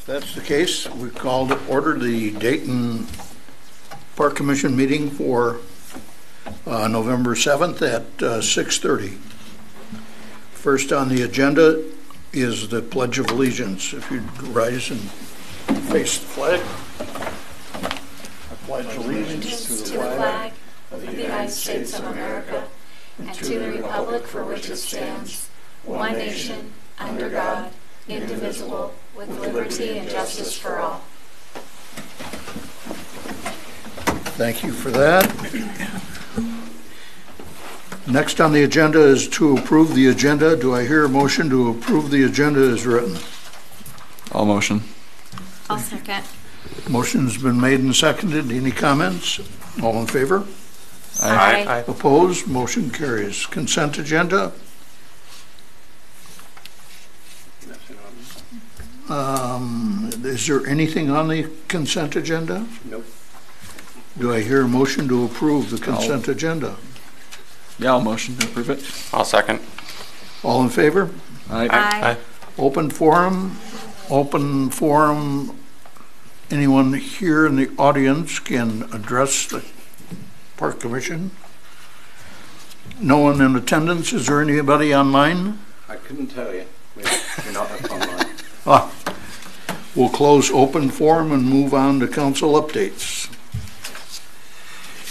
If that's the case, we call to order the Dayton Park Commission meeting for November 7th at 6:30. First on the agenda is the Pledge of Allegiance. If you'd rise and face the flag. I pledge allegiance to the flag of the United States of America and to the republic for which it stands, one nation, under God, indivisible, with liberty and justice for all. Thank you for that. Next on the agenda is to approve the agenda. Do I hear a motion to approve the agenda as written? I'll motion. I'll second. Motion's been made and seconded. Any comments? All in favor? Aye. Aye. Opposed? Motion carries. Consent agenda. Is there anything on the consent agenda? Nope. Do I hear a motion to approve the consent agenda? Yeah, I'll motion to approve it. I'll second. All in favor? Aye. Aye. Open forum. Open forum. Anyone here in the audience can address the Park Commission. No one in attendance. Is there anybody online? I couldn't tell you. We're not up online. We'll close open forum and move on to council updates.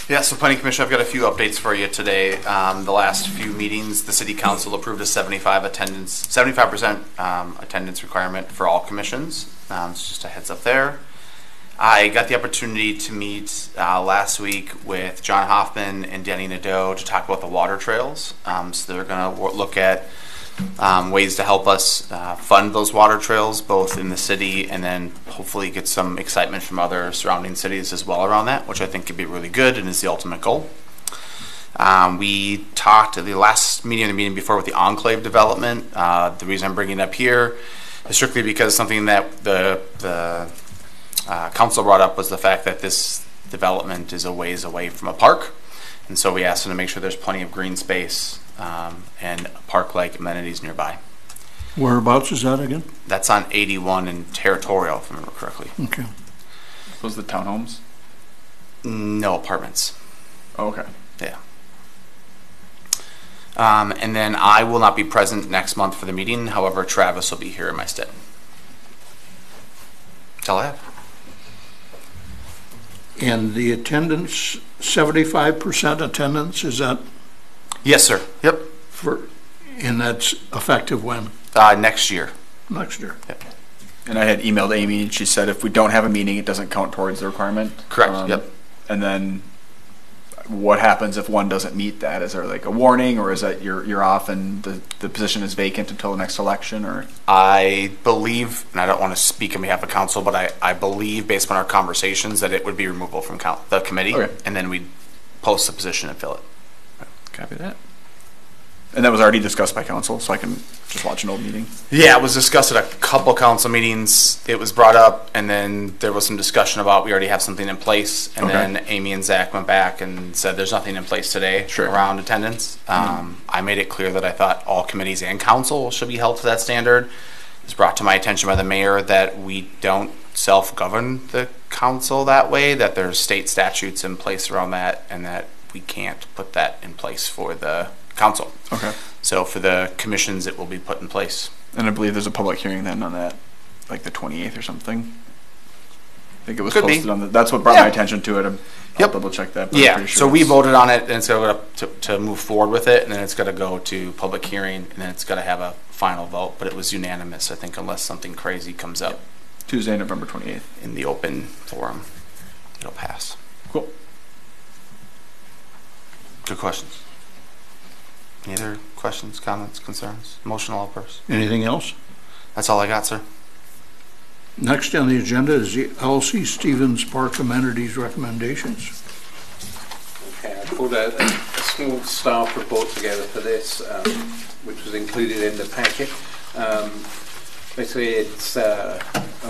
Yeah, so Planning Commission, I've got a few updates for you today. The last few meetings, the City Council approved a 75% attendance requirement for all commissions. It's just a heads up there. I got the opportunity to meet last week with John Hoffman and Danny Nadeau to talk about the water trails. So they're going to look at ways to help us fund those water trails, both in the city and then hopefully get some excitement from other surrounding cities as well around that, which I think could be really good and is the ultimate goal. We talked at the last meeting and the meeting before with the Enclave development. The reason I'm bringing it up here is strictly because something that the council brought up was the fact that this development is a ways away from a park, and so we asked them to make sure there's plenty of green space and park-like amenities nearby. Whereabouts is that again? That's on 81 and Territorial, if I remember correctly. Okay. Those the townhomes? No apartments. Oh, okay. Yeah. And then I will not be present next month for the meeting. However, Travis will be here in my stead. That's all I have. And the attendance, 75% attendance, is that? Yes, sir. Yep. And that's effective when? Next year. Next year. Yep. And I had emailed Amy, and she said if we don't have a meeting, it doesn't count towards the requirement. Correct. Yep. And then what happens if one doesn't meet that? Is there like a warning, or is that you're off and the position is vacant until the next election? Or I believe, and I don't want to speak on behalf of council, but I believe based on our conversations that it would be removal from the committee, okay, and then we'd post the position and fill it. Copy that. And that was already discussed by council, so I can just watch an old meeting. Yeah, it was discussed at a couple council meetings. It was brought up, and then there was some discussion about we already have something in place. And then Amy and Zach went back and said there's nothing in place today around attendance. I made it clear that I thought all committees and council should be held to that standard. It was brought to my attention by the mayor that we don't self-govern the council that way, that there's state statutes in place around that, and that we can't put that in place for the council. Okay. So for the commissions, it will be put in place. And I believe there's a public hearing then on that, like the 28th or something. I think it was Could posted be. on the. That's what brought my attention to it. I'll double check that. But I'm Yeah. pretty sure So we voted on it, and it's going to move forward with it, and then it's going to go to public hearing, and then it's going to have a final vote. But it was unanimous, I think, unless something crazy comes up. Tuesday, November 28th. In the open forum, it'll pass. Cool. Good questions. Any other questions, comments, concerns? Emotional outbursts? Anything else? That's all I got, sir. Next on the agenda is the Elsie Stevens Park Amenities recommendations. Okay, I pulled a small staff report together for this, which was included in the packet. Basically, it's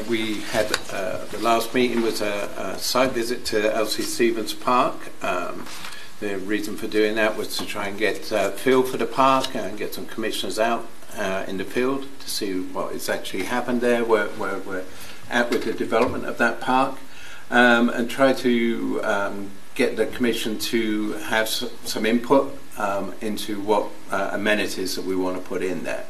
we had the last meeting was a site visit to Elsie Stevens Park. The reason for doing that was to try and get feel for the park and get some commissioners out in the field to see what has actually happened there, where we're at with the development of that park, and try to get the commission to have some input into what amenities that we want to put in there.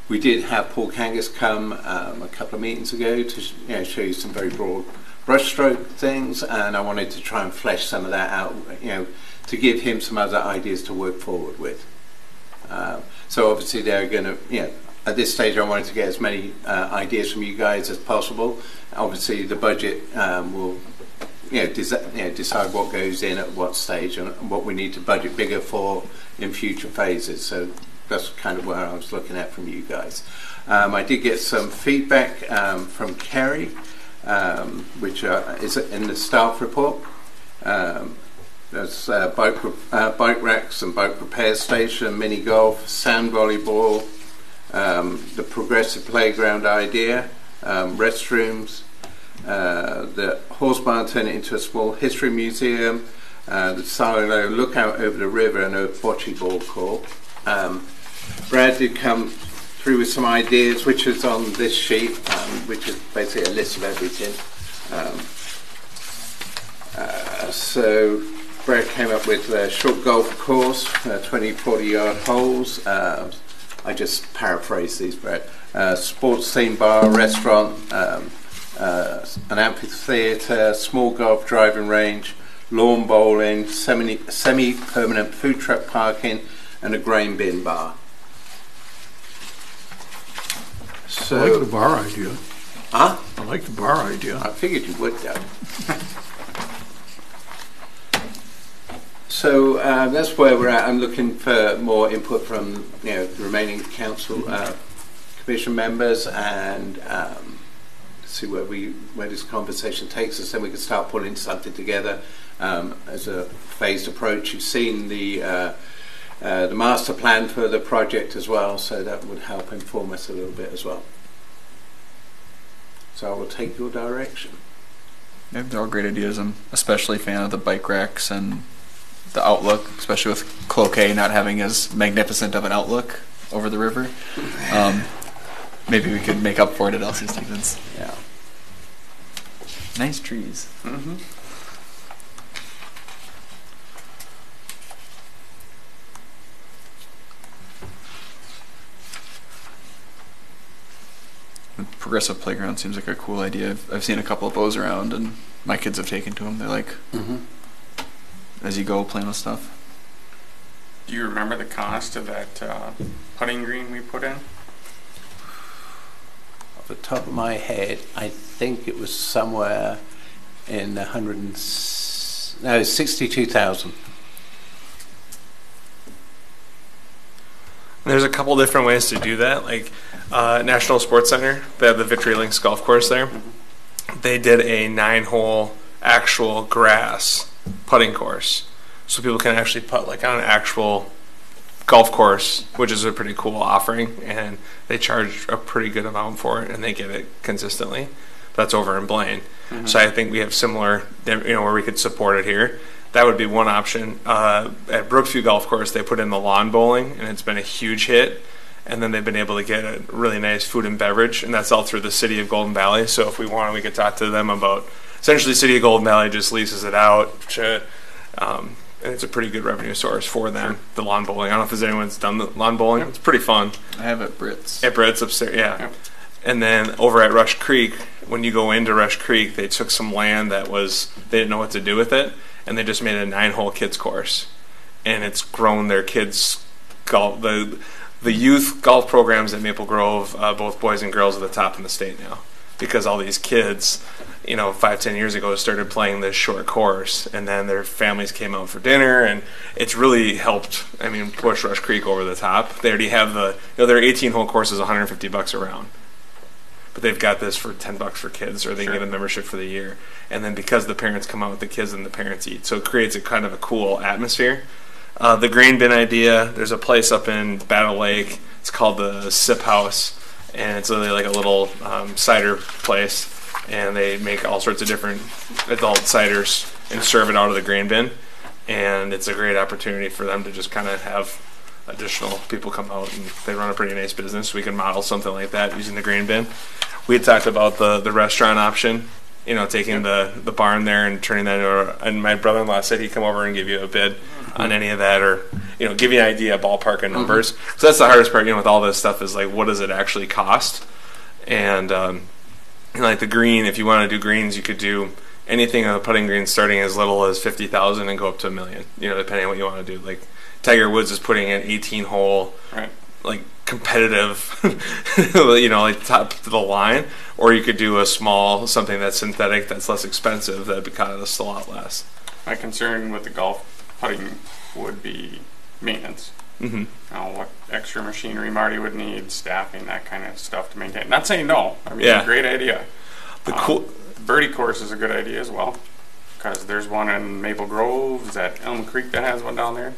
We did have Paul Kangas come a couple of meetings ago to show you some very broad brushstroke things, and I wanted to try and flesh some of that out, to give him some other ideas to work forward with. So obviously they're going to, at this stage I wanted to get as many ideas from you guys as possible. Obviously the budget will decide what goes in at what stage and what we need to budget bigger for in future phases. So that's kind of where I was looking at from you guys. I did get some feedback from Kerry, which is in the staff report. There's bike racks and bike repair station, mini golf, sand volleyball, the progressive playground idea, restrooms, the horse barn turning into a small history museum, the silo lookout over the river, and a bocce ball court. Brad did come through with some ideas, which is on this sheet, which is basically a list of everything. So Brad came up with a short golf course, 20, 40-yard holes. I just paraphrase these, Brad. Sports theme bar, restaurant, an amphitheatre, small golf driving range, lawn bowling, semi-permanent food truck parking, and a grain bin bar. So, I like the bar idea. Huh? I like the bar idea. I figured you would, though. So that's where we're at. I'm looking for more input from the remaining council commission members, and see where this conversation takes us. Then we can start pulling something together as a phased approach. You've seen the master plan for the project as well, so that would help inform us a little bit as well. So I will take your direction. Yeah, they're all great ideas. I'm especially a fan of the bike racks and the outlook, especially with Cloquet not having as magnificent of an outlook over the river. Maybe we could make up for it at Elsie Stevens. Yeah. Nice trees. Mm-hmm. The progressive playground seems like a cool idea. I've seen a couple of those around, and my kids have taken to them. They're like, as you go, playing with stuff. Do you remember the cost of that putting green we put in? Off the top of my head, I think it was somewhere in the 62,000. There's a couple different ways to do that. Like National Sports Center, they have the Victory Links golf course there. They did a 9-hole actual grass putting course, so people can actually putt like on an actual golf course, which is a pretty cool offering, and they charge a pretty good amount for it, and they get it consistently. That's over in Blaine. So I think we have similar, where we could support it here. That would be one option. At Brooksview Golf Course, they put in the lawn bowling, and it's been a huge hit. And then they've been able to get a really nice food and beverage, and that's all through the city of Golden Valley. So if we want, we could talk to them about, essentially, City of Golden Valley just leases it out to, and it's a pretty good revenue source for them. Sure. The lawn bowling. I don't know if anyone's done the lawn bowling. It's pretty fun. I have at Brits. At Brits upstairs, yeah. And then over at Rush Creek, when you go into Rush Creek, they took some land that they didn't know what to do with it, and they just made a 9-hole kids course, and it's grown their kids golf. The youth golf programs at Maple Grove, both boys and girls, are the top in the state now, because all these kids, 5-10 years ago started playing this short course, and then their families came out for dinner, and it's really helped. Push Rush Creek over the top. They already have their 18-hole course is $150 a round. But they've got this for $10 for kids, or they get a membership for the year. And then because the parents come out with the kids and the parents eat, so it creates a kind of a cool atmosphere. The grain bin idea, there's a place up in Battle Lake. It's called the Sip House, and it's literally like a little cider place, and they make all sorts of different adult ciders and serve it out of the grain bin. and it's a great opportunity for them to just kind of have additional people come out, and they run a pretty nice business. We can model something like that using the grain bin. We had talked about the restaurant option, you know, taking the barn there and turning that into and my brother-in-law said he'd come over and give you a bid on any of that, or, you know, give you an idea, ballpark of numbers. So that's the hardest part, you know, with all this stuff is like, what does it actually cost? And you know, like the green, if you want to do greens, you could do anything on the putting green starting as little as 50,000 and go up to $1 million, you know, depending on what you want to do. Like Tiger Woods is putting an 18-hole, like competitive, you know, like top to the line, or you could do a small something that's synthetic, that's less expensive, that'd cost a lot less. My concern with the golf putting would be maintenance. Mm-hmm. What extra machinery Marty would need, staffing, that kind of stuff to maintain. Not saying no. I mean, great idea. The birdie course is a good idea as well, because there's one in Maple Grove. Is that Elm Creek that has one down there?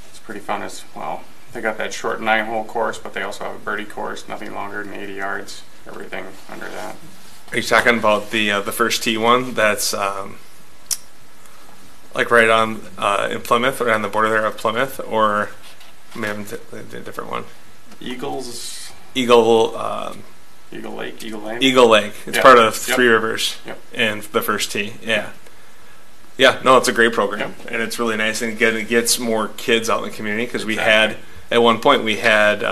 It's pretty fun as well. They got that short 9-hole course, but they also have a birdie course, nothing longer than 80 yards. Everything under that. Are you talking about the first tee one? That's like right on in Plymouth, or on the border there of Plymouth, or maybe a different one. Eagle Lake. Eagle Lake. It's part of Three Rivers and the first tee. Yeah. No, it's a great program, and it's really nice, and it gets more kids out in the community, because we had at one point we had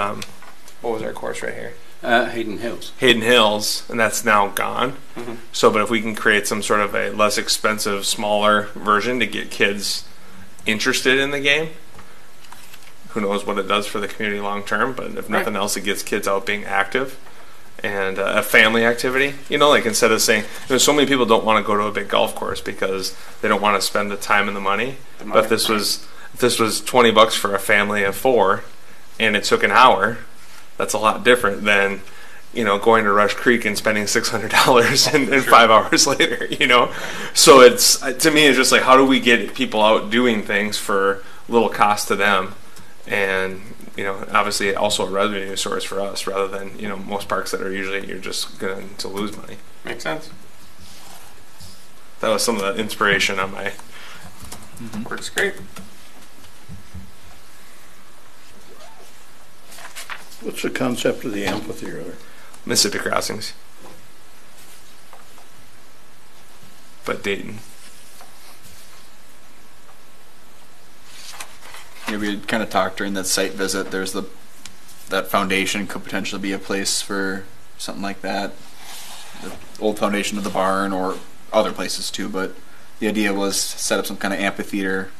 what was our course right here? Hayden Hills. Hayden Hills, and that's now gone. Mm-hmm. So, but if we can create some sort of a less expensive, smaller version to get kids interested in the game, who knows what it does for the community long term, but if nothing else, it gets kids out being active, and a family activity. You know, like instead of saying, you know, so many people don't want to go to a big golf course because they don't want to spend the time and the money. But if this was $20 for a family of 4, and it took an hour, that's a lot different than, you know, going to Rush Creek and spending $600 and 5 hours later, you know. So it's, to me, it's just like, how do we get people out doing things for little cost to them, and, you know, obviously also a revenue source for us, rather than, you know, most parks that are usually you're just going to lose money. Makes sense. That was some of the inspiration on my. Works great. What's the concept of the amphitheater? Mississippi Crossings. But Dayton. Yeah, we had kind of talked during that site visit. There's that foundation could potentially be a place for something like that. The old foundation of the barn, or other places too. But the idea was to set up some kind of amphitheater,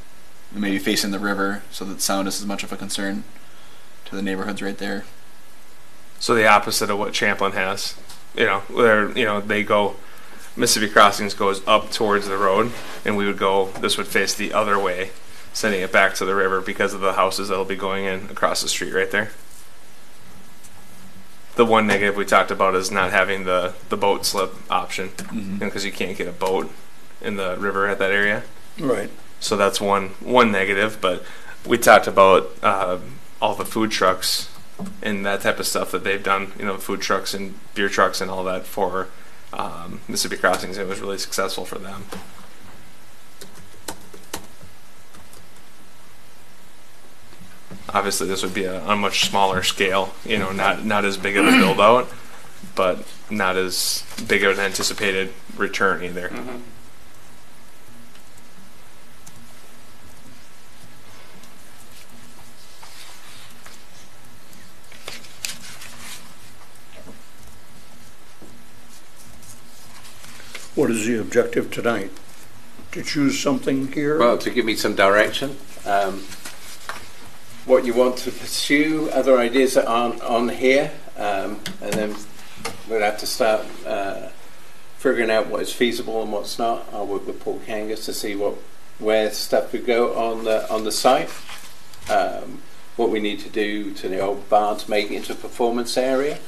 maybe facing the river, so that sound is as much of a concern to the neighborhoods right there. So the opposite of what Champlin has, you know, where, you know, they go, Mississippi Crossings goes up towards the road, and we would go, this would face the other way, sending it back to the river because of the houses that'll be going in across the street right there. The one negative we talked about is not having the boat slip option, because you can't get a boat in the river at that area. Right. So that's one negative, but we talked about all the food trucks and that type of stuff that they've done, you know, food trucks and beer trucks and all that for Mississippi Crossings. It was really successful for them. Obviously, this would be on a much smaller scale, you know, not as big of a build out, but not as big of an anticipated return either. Mm-hmm. What is the objective tonight? To choose something here? Well, to give me some direction. What you want to pursue, other ideas that aren't on here, and then we'll have to start figuring out what is feasible and what's not. I'll work with Paul Kangas to see where stuff could go on the site. What we need to do to the old barn to make it into a performance area.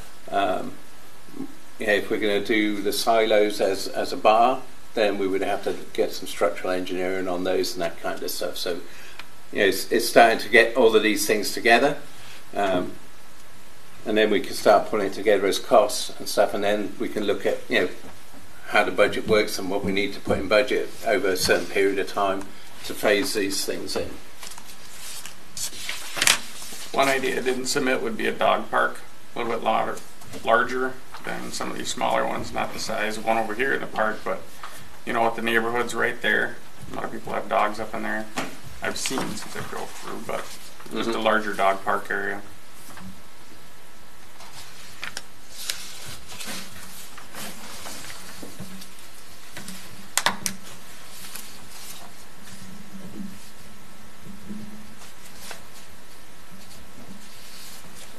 If we're going to do the silos as a bar, then we would have to get some structural engineering on those and that kind of stuff. So, you know, it's starting to get all of these things together, and then we can start putting it together as costs and stuff, and then we can look at, you know, how the budget works and what we need to put in budget over a certain period of time to phase these things in. One idea I didn't submit would be a dog park, a little bit larger than some of these smaller ones, not the size of one over here in the park, but you know, with the neighborhoods right there, a lot of people have dogs up in there. I've seen since I drove through, but just a larger dog park area.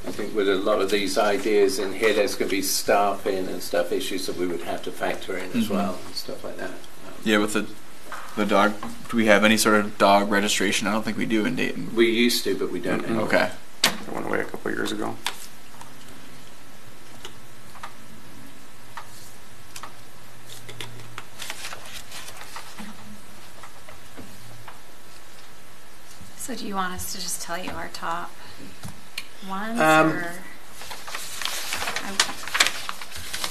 I think with a lot of these ideas in here, there's going to be staffing and stuff issues that we would have to factor in as well and stuff like that. Yeah, with the dog, do we have any sort of dog registration? I don't think we do in Dayton. We used to, but we don't anymore. Okay. It went away a couple of years ago. So do you want us to just tell you our top ones, or?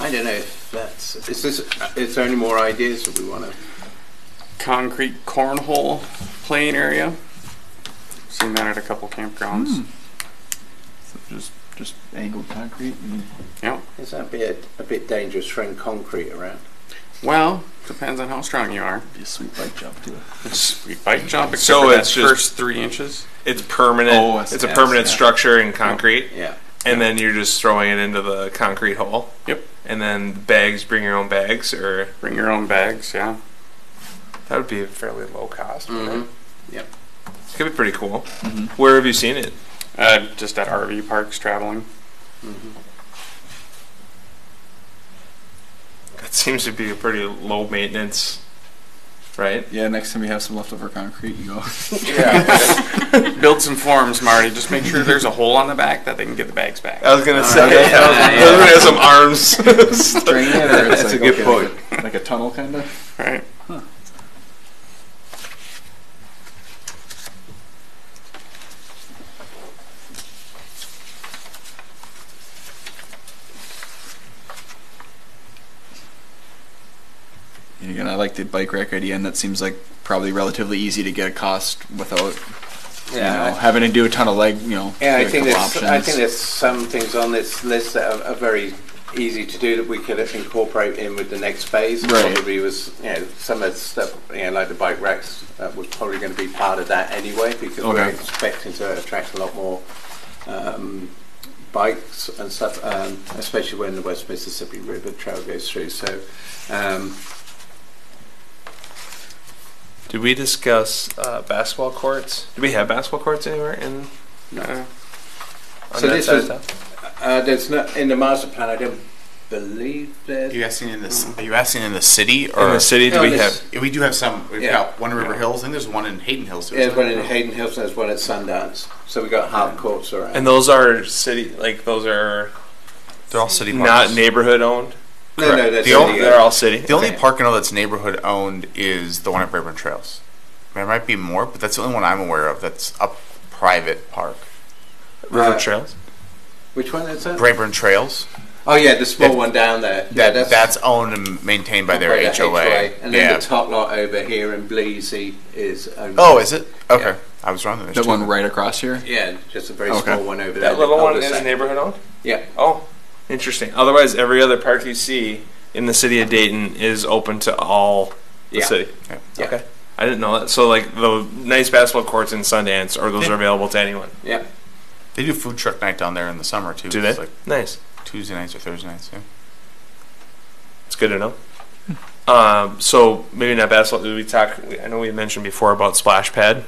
I don't know if that's... Is there any more ideas that we want to... Concrete cornhole playing area. Seen that at a couple campgrounds. So just angled concrete. Yep. Is that a bit dangerous throwing concrete around? Well, depends on how strong you are. Be a sweet bike jump too. Sweet bike jump, except So for it's that just- first 3 inches. It's permanent. Oh, it's a permanent structure in concrete, Yeah. and then you're just throwing it into the concrete hole. Yep. And then bags, bring your own bags, or Bring your own bags, yeah. that would be fairly low cost. Right? Yep. It could be pretty cool. Where have you seen it? Just at RV parks traveling. That seems to be a pretty low maintenance, right? Yeah, next time you have some leftover concrete, you go. Build some forms, Marty. Just make sure there's a hole on the back that they can get the bags back. I was gonna say, I was gonna have some arms. String it, or it's That's like, a good okay, point. like a tunnel kind of. Right. And again, I like the bike rack idea, and that seems like probably relatively easy to get a cost without having to do a ton of leg. Yeah, I do a think couple options. there's some things on this list that are very easy to do that we could incorporate in with the next phase. Right. Probably was some of the stuff like the bike racks was probably going to be part of that anyway, because we're Okay. expecting to attract a lot more bikes and stuff, especially when the West Mississippi River Trail goes through. So. Did we discuss basketball courts? Do we have basketball courts anywhere in? No. On So that this side was of town? there's not in the master plan. I don't believe there's. Are you asking in this? Are you asking in the city or In the city, do No, we this- have? Yeah, we do have some. We've Yeah. got one in River Hills. I think there's one in Hayden Hills. Too, There's isn't one there? in Hayden Hills and there's one at Sundance. So we got half courts around. And those are city, like those are They're all city not parks. neighborhood owned. no, that's The only- They're all city. The only Okay. park I know that's neighborhood owned is the one at Braeburn Trails. There might be more, but that's the only one I'm aware of that's a private park. River Trails. Which one is that? Braeburn Trails. Oh yeah, the small That- one down there. Yeah, That's owned and maintained by their the HOA. And then Yeah. the top lot over here in Bleasy is owned. Oh, is it? Okay. Yeah. I was wrong. There's That two. one right across here. Yeah, just a very Okay. small one over there. That little one cul-de-sac. is neighborhood owned. Yeah. Oh, interesting. Otherwise, every other park you see in the city of Dayton is open to all the Yeah. city. Yeah. Okay, I didn't know that. So, like the nice basketball courts in Sundance, or those Yeah. are available to anyone. Yeah. They do food truck night down there in the summer too. Do they? It's like Nice. Tuesday nights or Thursday nights. Yeah. It's good to know. So maybe not basketball. Did we talk? I know we mentioned before about splash pad.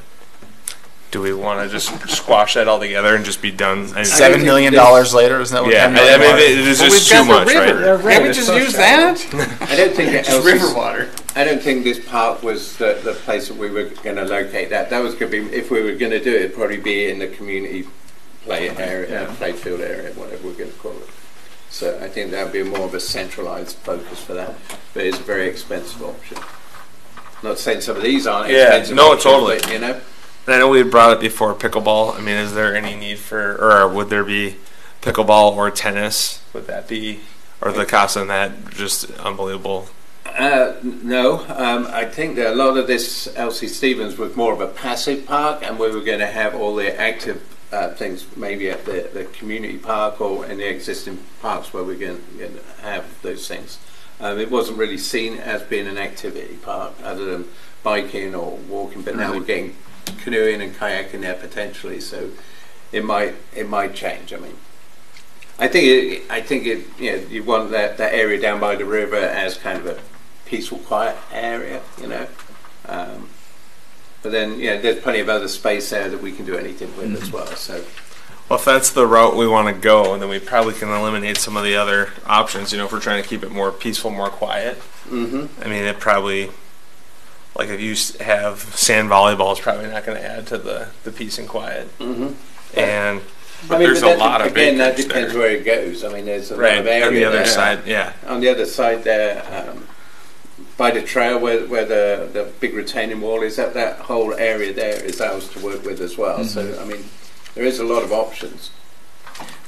Do we want to just squash that all together and just be done? $7 million later, isn't that what? Yeah, $10 million I mean, was? it is Well, just we've too got much, the right? river. Can't we just use that? I don't think that Just river water. I don't think this park was the place that we were going to locate that. That was going to be, if we were going to do it, it'd probably be in the community play area, play field area, whatever we're going to call it. So I think that would be more of a centralised focus for that. But it's a very expensive option. Not saying some of these aren't Yeah, expensive no, options, totally. but, you know. I know we had brought it before pickleball. I mean, is there any need for, or would there be pickleball or tennis? Would that be, or the cost on that just unbelievable? No, I think that a lot of this Elsie Stevens was more of a passive park, and we were going to have all the active things maybe at the community park or in the existing parks where we're going to have those things. It wasn't really seen as being an activity park other than biking or walking, but now we're getting canoeing and kayaking there potentially, so it might change. I mean, I think it you want that area down by the river as kind of a peaceful, quiet area, but then there's plenty of other space there that we can do anything with as well. So, well, if that's the route we want to go, then we probably can eliminate some of the other options. If we're trying to keep it more peaceful, more quiet. I mean, it probably, like if you have sand volleyball, it's probably not going to add to the peace and quiet. And but there's a lot of again, that depends where it goes. I mean, there's a lot of area on the other there. side. Yeah, on the other side there, by the trail where the big retaining wall is, that whole area there is ours to work with as well. So I mean, there is a lot of options.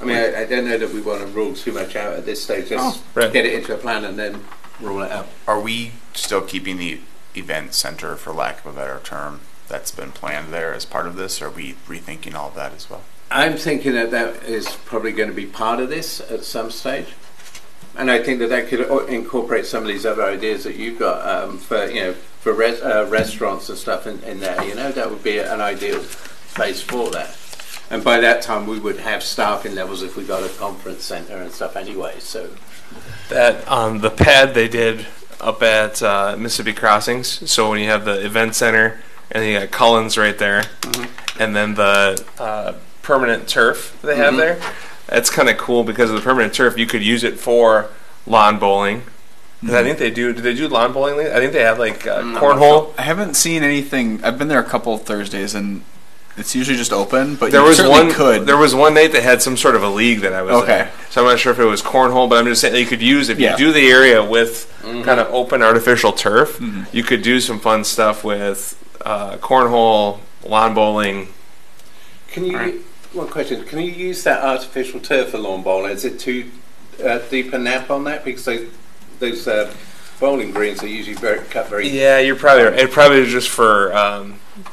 I mean, I don't know that we want to rule too much out at this stage. Just get it into a plan and then rule it out. Are we still keeping the event center, for lack of a better term, that's been planned there as part of this? Or are we rethinking all of that as well? I'm thinking that is probably going to be part of this at some stage, and I think that could incorporate some of these other ideas that you've got for restaurants and stuff in there. That would be an ideal place for that. And by that time, we would have staffing levels if we got a conference center and stuff anyway. So that the pad they did up at Mississippi Crossings. So when you have the event center and then you got Cullen's right there, and then the permanent turf they have there. That's kind of cool because of the permanent turf. You could use it for lawn bowling. I think they do. Do they do lawn bowling? I think they have like cornhole. I haven't seen anything. I've been there a couple of Thursdays, and it's usually just open. But there you was certainly could. There was one night that had some sort of a league that I was okay. at. So I'm not sure if it was cornhole, but I'm just saying that you could use if you do the area with kind of open artificial turf. You could do some fun stuff with cornhole, lawn bowling. Can you? One question: can you use that artificial turf for lawn bowling? Is it too deep a nap on that? Because those bowling greens are usually cut very. Yeah, you're probably right. It probably is just for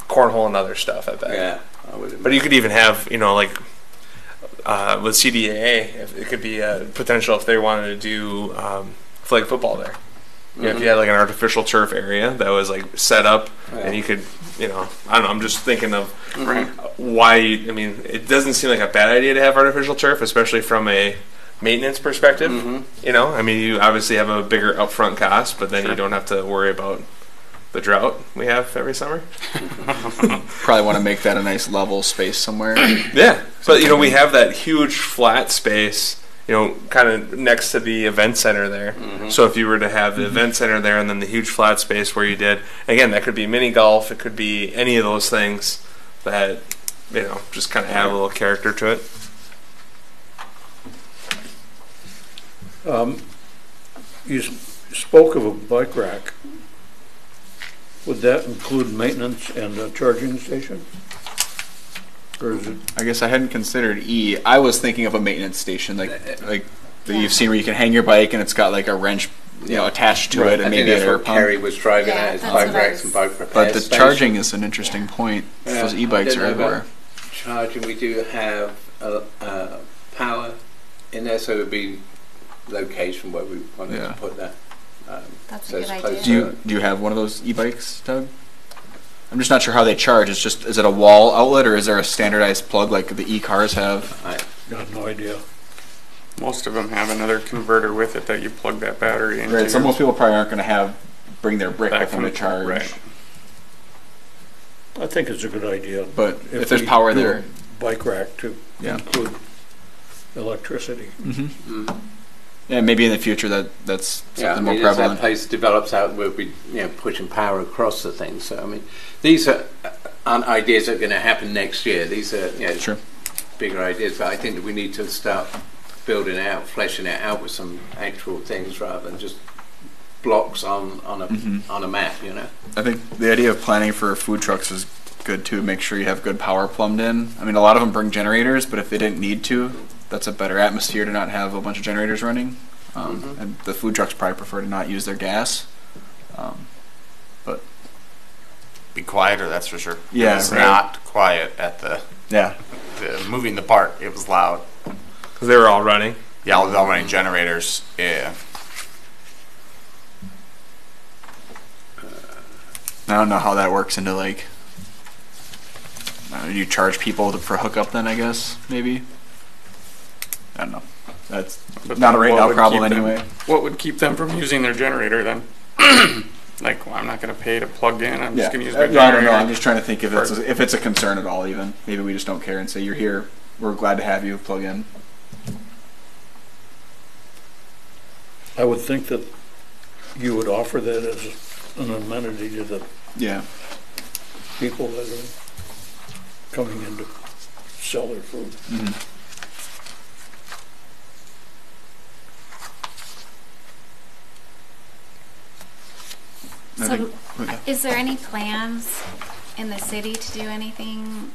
cornhole and other stuff. I bet. Yeah, I would. But you could even have like with CDAA, it could be a potential if they wanted to do flag football there. If you had like an artificial turf area that was like set up, and you could, I don't know. I'm just thinking of why. I mean, it doesn't seem like a bad idea to have artificial turf, especially from a maintenance perspective. I mean, you obviously have a bigger upfront cost, but then you don't have to worry about the drought we have every summer. Probably want to make that a nice level space somewhere. Yeah, but we have that huge flat space. Kind of next to the event center there. So if you were to have the event center there and then the huge flat space where you did, again, that could be mini golf, it could be any of those things that, just kind of add a little character to it. You spoke of a bike rack. Would that include maintenance and a charging station? Or is it? I guess I hadn't considered E. I was thinking of a maintenance station, like that you've seen where you can hang your bike and it's got like a wrench, attached to it, and maybe that's an air what pump. Kerry was driving at his bike racks and bike repair But the charging is an interesting point. Those e-bikes are everywhere. Charging, we do have power in there, so it would be location where we wanted to put that. That's a good idea. Do you have one of those e-bikes, Doug? I'm just not sure how they charge. Is it a wall outlet or is there a standardized plug like the e-cars have? I got no idea. Most of them have another converter with it that you plug that battery into. Right, so most people probably aren't going to bring their brick with them to charge. Right. I think it's a good idea. But if there's power there. Bike rack to include electricity. Yeah, maybe in the future that's something more prevalent. As that place develops out, we'll be pushing power across the thing. So I mean, these aren't ideas that are going to happen next year. These are bigger ideas, but I think that we need to start building out, fleshing it out with some actual things rather than just blocks on a map. I think the idea of planning for food trucks is good too. Make sure you have good power plumbed in. I mean, a lot of them bring generators, but if they didn't need to, that's a better atmosphere to not have a bunch of generators running. And the food trucks probably prefer to not use their gas. But Be quieter, that's for sure. Yeah, It was right. not quiet at the moving the part. It was loud. Because they were all running. Yeah, all the running generators. Yeah. I don't know how that works into like. You charge people for hookup then, I guess, maybe. I don't know. That's But not a then right what now would problem keep them- anyway. What would keep them from using their generator then? Like, well, I'm not going to pay to plug in. I'm just going to use my I generator. don't know. I'm just trying to think if it's a concern at all. Even maybe we just don't care and say you're here. We're glad to have you. Plug in. I would think that you would offer that as an amenity to the Yeah. people that are coming in to sell their food. So, is there any plans in the city to do anything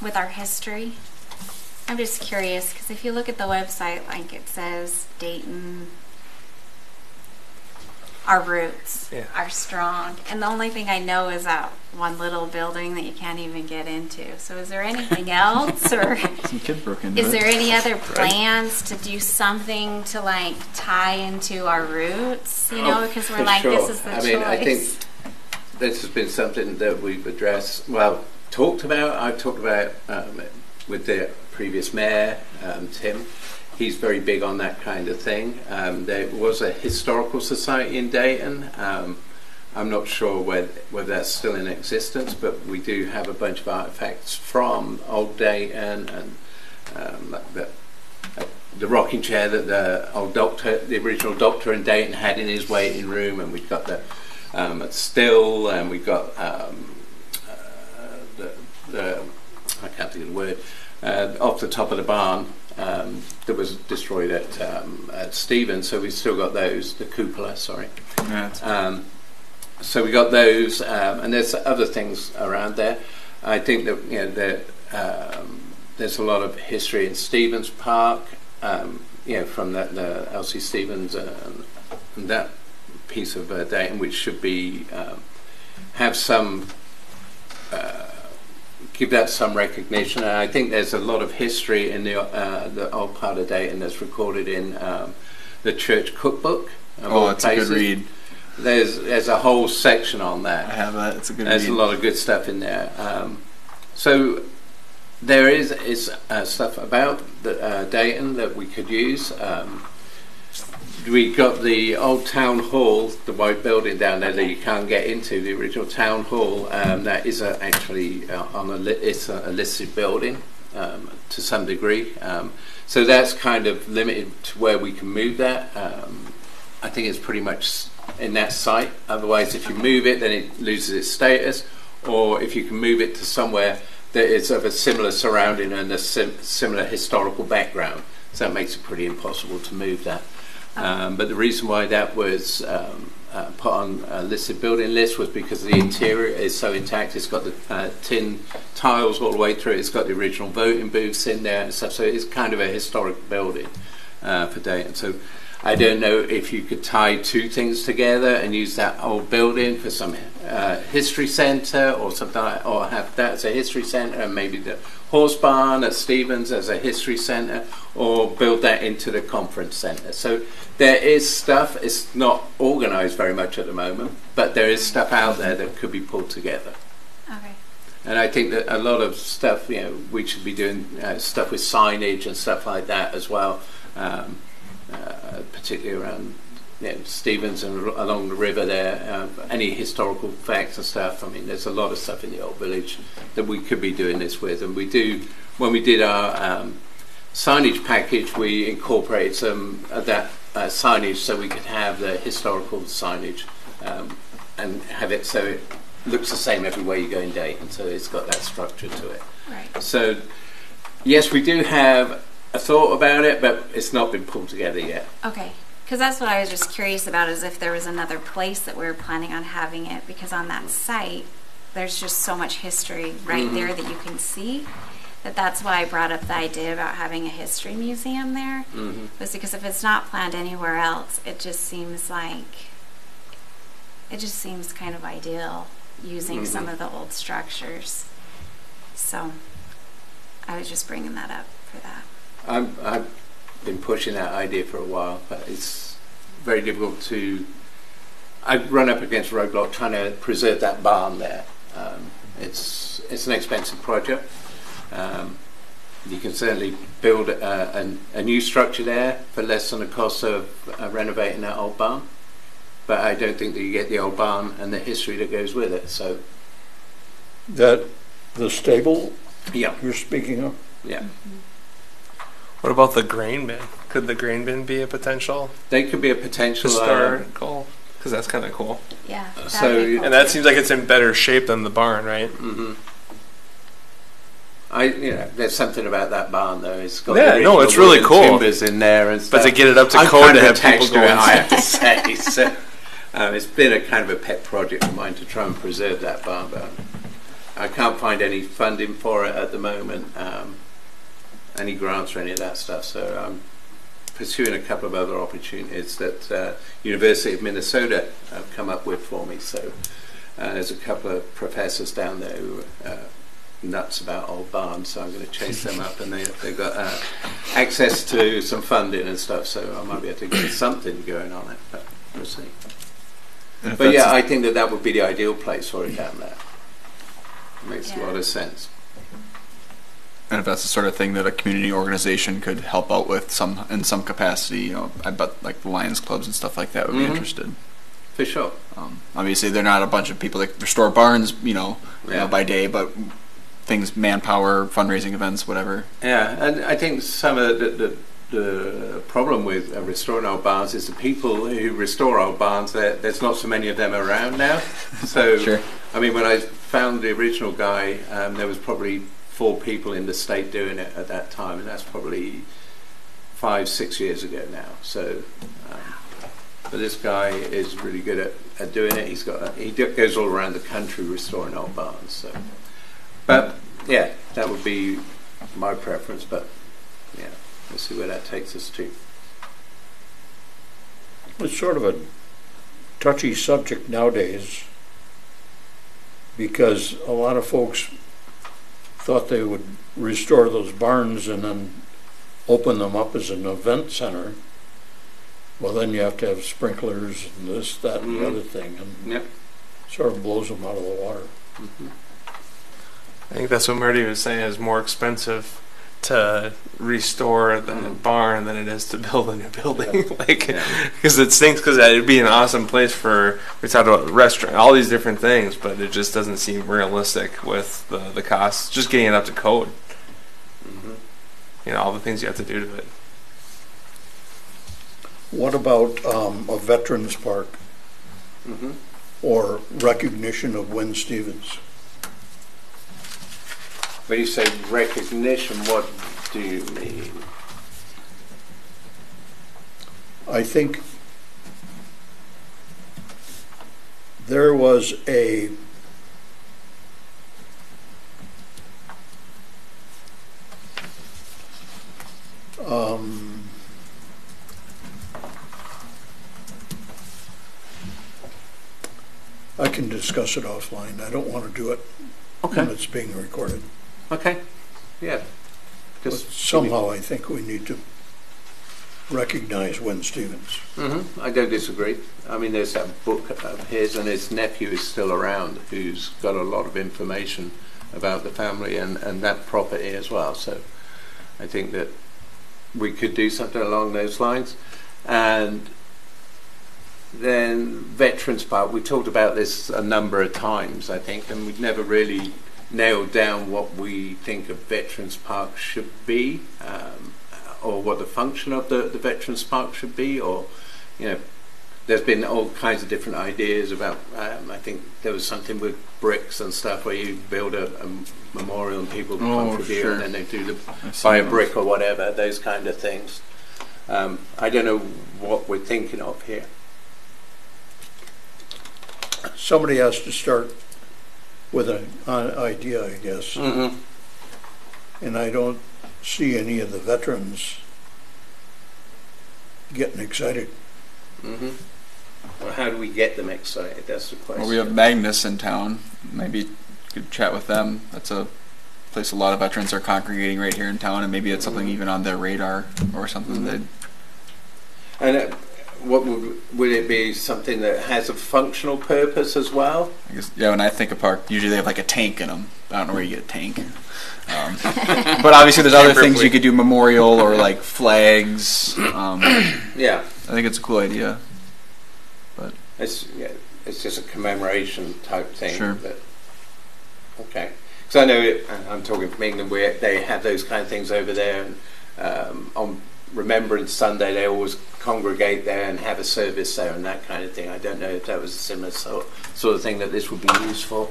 with our history? I'm just curious because if you look at the website, like it says Dayton, our roots are strong, and the only thing I know is that one little building that you can't even get into. So, is there anything else, or Some kid broke into is it. there any other plans to do something to like tie into our roots? You know, because we're For like, sure. this is the I choice. mean, I think this has been something that we've addressed, talked about. I've talked about with the previous mayor, Tim. He's very big on that kind of thing. There was a historical society in Dayton. I'm not sure whether that's still in existence, but we do have a bunch of artifacts from old Dayton, and like the rocking chair that the original doctor in Dayton had in his waiting room, and we've got the still, and we've got the I can't think of the word off the top of the barn. That was destroyed at Stevens, so we've still got those, the cupola, sorry. Yeah, So we got those, and there's other things around there. I think that there's a lot of history in Stevens Park, from the Elsie Stevens and that piece of Dayton, which should be have some. Give that some recognition, and I think there's a lot of history in the old part of Dayton that's recorded in the church cookbook. that's a good read. There's a whole section on that. I have that. It's a good There's read. a lot of good stuff in there. So there is stuff about Dayton that we could use. We got the old town hall, the white building down there that you can't get into, the original town hall. That is actually it's a listed building to some degree. So that's kind of limited to where we can move that. I think it's pretty much in that site. Otherwise, if you move it, then it loses its status. Or if you can move it to somewhere that is of a similar surrounding and a similar historical background. So that makes it pretty impossible to move that. But the reason why that was put on a listed building list was because the interior is so intact. It's got the tin tiles all the way through. It's got the original voting booths in there and stuff. So it's kind of a historic building for Dayton. So I don't know if you could tie two things together and use that old building for some history centre or something, or have that as a history centre, and maybe the horse barn at Stevens as a history centre, or build that into the conference centre. So there is stuff. It's not organised very much at the moment, but there is stuff out there that could be pulled together. Okay. And I think that a lot of stuff, we should be doing stuff with signage and stuff like that as well. Particularly around Stevens and along the river there, any historical facts and stuff. I mean, there's a lot of stuff in the old village that we could be doing this with, and we do. When we did our signage package, we incorporated some of that signage so we could have the historical signage and have it so it looks the same everywhere you go in Dayton, so it's got that structure to it. Right. So yes, we do have a thought about it, but it's not been pulled together yet. Okay. Because that's what I was just curious about, is if there was another place that we were planning on having it, because on that site, there's just so much history right there that you can see. That's why I brought up the idea about having a history museum there, was because if it's not planned anywhere else, it just seems like it just seems kind of ideal using some of the old structures. So I was just bringing that up for that. I've been pushing that idea for a while, but it's very difficult to. I've run up against roadblock trying to preserve that barn there. It's an expensive project. You can certainly build a new structure there for less than the cost of renovating that old barn. But I don't think that you get the old barn and the history that goes with it. So That the stable yeah, you're speaking of? yeah, What about the grain bin? Could the grain bin be a potential they could be a potential. historical? Because that's kind of cool. Yeah. that'd So be cool And that too. seems like it's in better shape than the barn, right? There's something about that barn though. It's got Yeah, the no, original it's really wooden cool. timbers in there and stuff. But to get it up to I'm code kind to of have people attached go to it, I inside. have to say. So it's been a kind of a pet project of mine to try and preserve that barn, but I can't find any funding for it at the moment, any grants or any of that stuff. So I'm pursuing a couple of other opportunities that University of Minnesota have come up with for me. So there's a couple of professors down there who are nuts about old barns, so I'm going to chase them up, and they've got access to some funding and stuff, so I might be able to get something going on it, but we'll see. But yeah, I think that would be the ideal place for it down there. Makes a lot of sense. And if that's the sort of thing that a community organization could help out with in some capacity, I bet like the Lions clubs and stuff like that would be interested. For sure. Obviously, they're not a bunch of people that restore barns, by day, but things, manpower, fundraising events, whatever. Yeah, and I think some of the problem with restoring old barns is the people who restore old barns, there's not so many of them around now. So, Sure. I mean, when I found the original guy, there was probably 4 people in the state doing it at that time, and that's probably 5-6 years ago now. So, but this guy is really good at doing it. He goes all around the country restoring old barns. So, but yeah, that would be my preference. But yeah, we'll see where that takes us to. It's sort of a touchy subject nowadays because a lot of folks thought they would restore those barns and then open them up as an event center. Well, then you have to have sprinklers and this, that, and the other thing, and Yep. sort of blows them out of the water. I think that's what Marty was saying, is more expensive to restore the barn than it is to build a new building. Because it stinks, because it'd be an awesome place we talked about restaurant, all these different things, but it just doesn't seem realistic with the costs, just getting it up to code. All the things you have to do to it. What about a veterans park or recognition of Wynn Stevens? When you say recognition, what do you mean? I think there was a I can discuss it offline. I don't want to do it when it's being recorded. Okay. Yeah. But somehow I think we need to recognize Wynn Stevens. I don't disagree. I mean, there's that book of his, and his nephew is still around, who's got a lot of information about the family and that property as well. So I think that we could do something along those lines. And then Veterans Park, we talked about this a number of times, I think, and we've never really nailed down what we think a Veterans Park should be, or what the function of the Veterans Park should be, or, there's been all kinds of different ideas about, I think there was something with bricks and stuff where you build a memorial and people contribute, sure. and then they do buy a brick or whatever, those kind of things. I don't know what we're thinking of here. Somebody has to start with an idea, I guess. And I don't see any of the veterans getting excited. Well, how do we get them excited? That's the question. Well, we have Magnus in town. Maybe you could chat with them. That's a place a lot of veterans are congregating right here in town, and maybe it's something even on their radar or something that. And what would it be? Something that has a functional purpose as well? I guess, yeah. When I think of park, usually they have like a tank in them. I don't know where you get a tank. But obviously, there's other things you could do, memorial or like flags. Yeah, I think it's a cool idea. But it's just a commemoration type thing. Sure. But, okay. Because I know I'm talking from England, where they have those kind of things over there, and on Remembrance Sunday they always congregate there and have a service there and that kind of thing. I don't know if that was a similar sort of thing that this would be used for.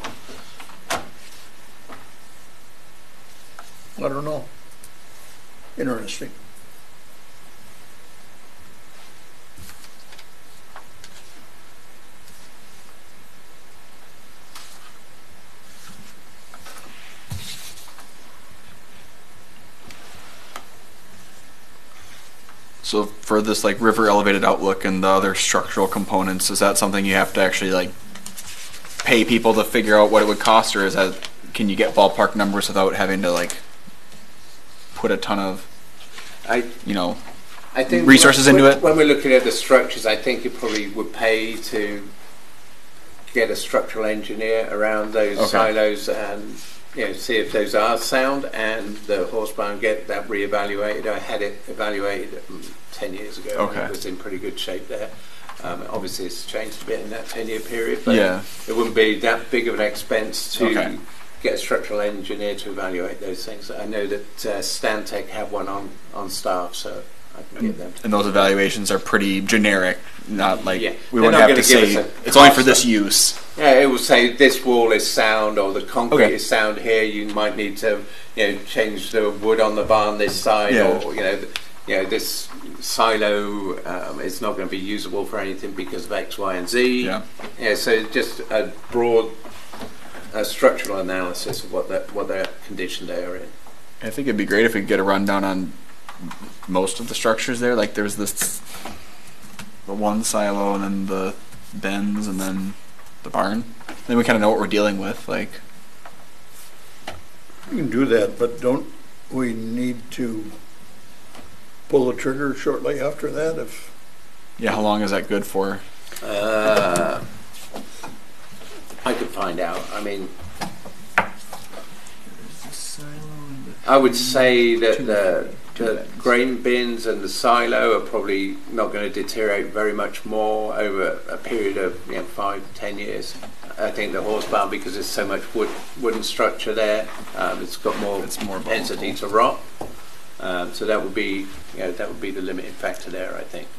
I don't know. Interesting. so for this like river elevated outlook and the other structural components, is that something you have to actually like pay people to figure out what it would cost, or is that, can you get ballpark numbers without having to like put a ton of I think resources into it? When we're looking at the structures, I think you probably would pay to get a structural engineer around those silos and see if those are sound, and the horse barn get that reevaluated. I had it evaluated 10 years ago. Okay. And it was in pretty good shape there. Obviously it's changed a bit in that 10-year period, but it wouldn't be that big of an expense to get a structural engineer to evaluate those things. I know that Stantec have one on staff, so I can get them. And those evaluations are pretty generic, not like we They're won't not have gonna to give say us a it's only for cost. this use. Yeah, it will say this wall is sound, or the concrete is sound here. You might need to, change the wood on the barn this side, or this silo is not going to be usable for anything because of X, Y, and Z. Yeah. So just a broad structural analysis of what that condition they are in. I think it'd be great if we could get a rundown on most of the structures there. Like there's the one silo, and then the bends, and then the barn. Then we kind of know what we're dealing with. Like, You can do that, but don't we need to pull the trigger shortly after that? how long is that good for? I could find out. I mean, I would say that the grain bins and the silo are probably not going to deteriorate very much more over a period of 5 to 10 years. I think the horse barn, because there's so much wooden structure there, it's got more propensity to rot. So that would be the limiting factor there, I think.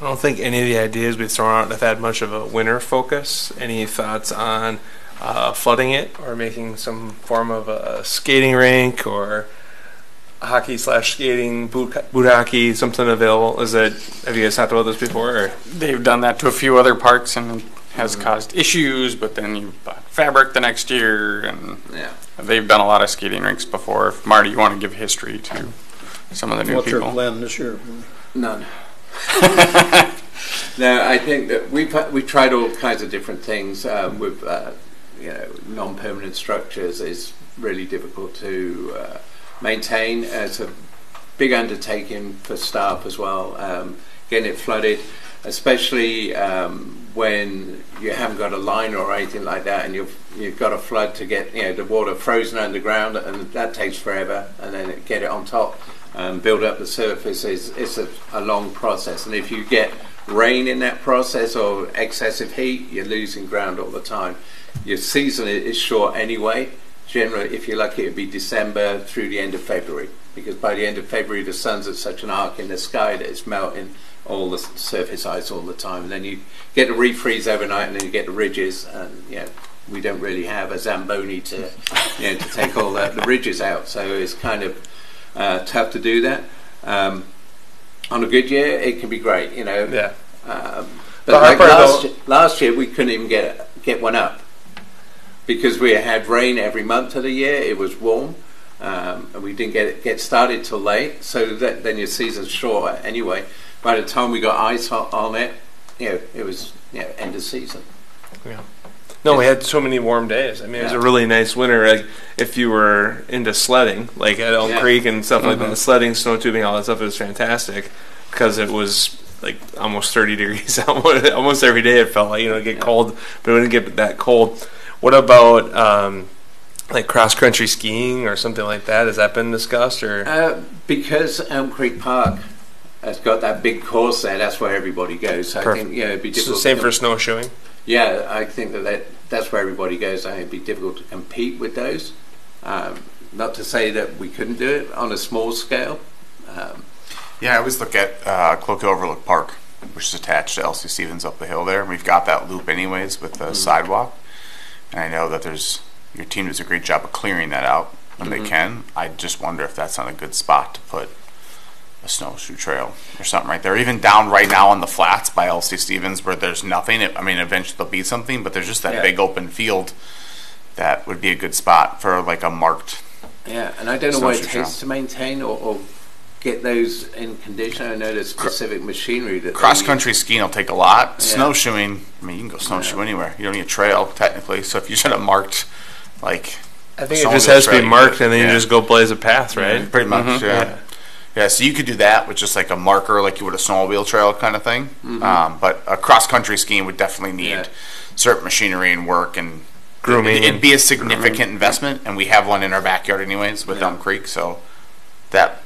I don't think any of the ideas we've thrown out have had much of a winter focus. Any thoughts on flooding it, or making some form of a skating rink, or hockey/skating, boot hockey, something available? Have you guys talked about this before? Or? They've done that to a few other parks and it has caused issues, but then you bought fabric the next year, and they've done a lot of skating rinks before. If Marty, you want to give history to some of the new What's people? your plan this year? None. No, I think that we tried all kinds of different things with non-permanent structures is really difficult to maintain. It's a big undertaking for staff as well, getting it flooded, especially when you haven't got a line or anything like that, and you've got a flood to get the water frozen underground, and that takes forever, and then get it on top and build up the surface is a long process. And if you get rain in that process or excessive heat, you're losing ground all the time. Your season is short anyway. Generally, if you're lucky, it'd be December through the end of February, because by the end of February the sun's at such an arc in the sky that it's melting all the surface ice all the time, and then you get the refreeze overnight, and then you get the ridges, and we don't really have a Zamboni to to take all the ridges out, so it's kind of tough to do that. On a good year, it can be great, But like last year, we couldn't even get one up. because we had rain every month of the year, it was warm, and we didn't get started till late, so then your season's shorter anyway. By the time we got ice on it, it was end of season. Yeah. No, we had so many warm days. I mean, it was a really nice winter. Like, if you were into sledding, like at Elm Creek and stuff like that, sledding, snow tubing, all that stuff, it was fantastic because it was like almost 30 degrees almost every day. It felt like, it'd get cold, but it wouldn't get that cold. What about like cross-country skiing or something like that? Has that been discussed? Or because Elm Creek Park has got that big course there, that's where everybody goes. So I think it'd be difficult. So same for snowshoeing? Yeah, I think that's where everybody goes. I think it'd be difficult to compete with those. Not to say that we couldn't do it on a small scale. I always look at Cloquet Overlook Park, which is attached to Elsie Stevens up the hill there. We've got that loop anyways with the sidewalk. And I know that your team does a great job of clearing that out when they can. I just wonder if that's not a good spot to put a snowshoe trail or something right there. Even down right now on the flats by Elsie Stevens where there's nothing. I mean, eventually there'll be something, but there's just that big open field that would be a good spot for like a marked. Yeah, and I don't know what it takes to maintain or get those in condition. I know there's specific machinery that cross-country skiing will take a lot. Snowshoeing, I mean, you can go snowshoe anywhere. You don't need a trail technically. So if you should have marked, like, I think it just has to be marked, and then you just go blaze a path, right? Yeah, pretty much, Yeah, so you could do that with just like a marker, like you would a snowmobile trail kind of thing. But a cross-country skiing would definitely need certain machinery and work and grooming. It'd be a significant investment, and we have one in our backyard anyways with Elm Creek, so that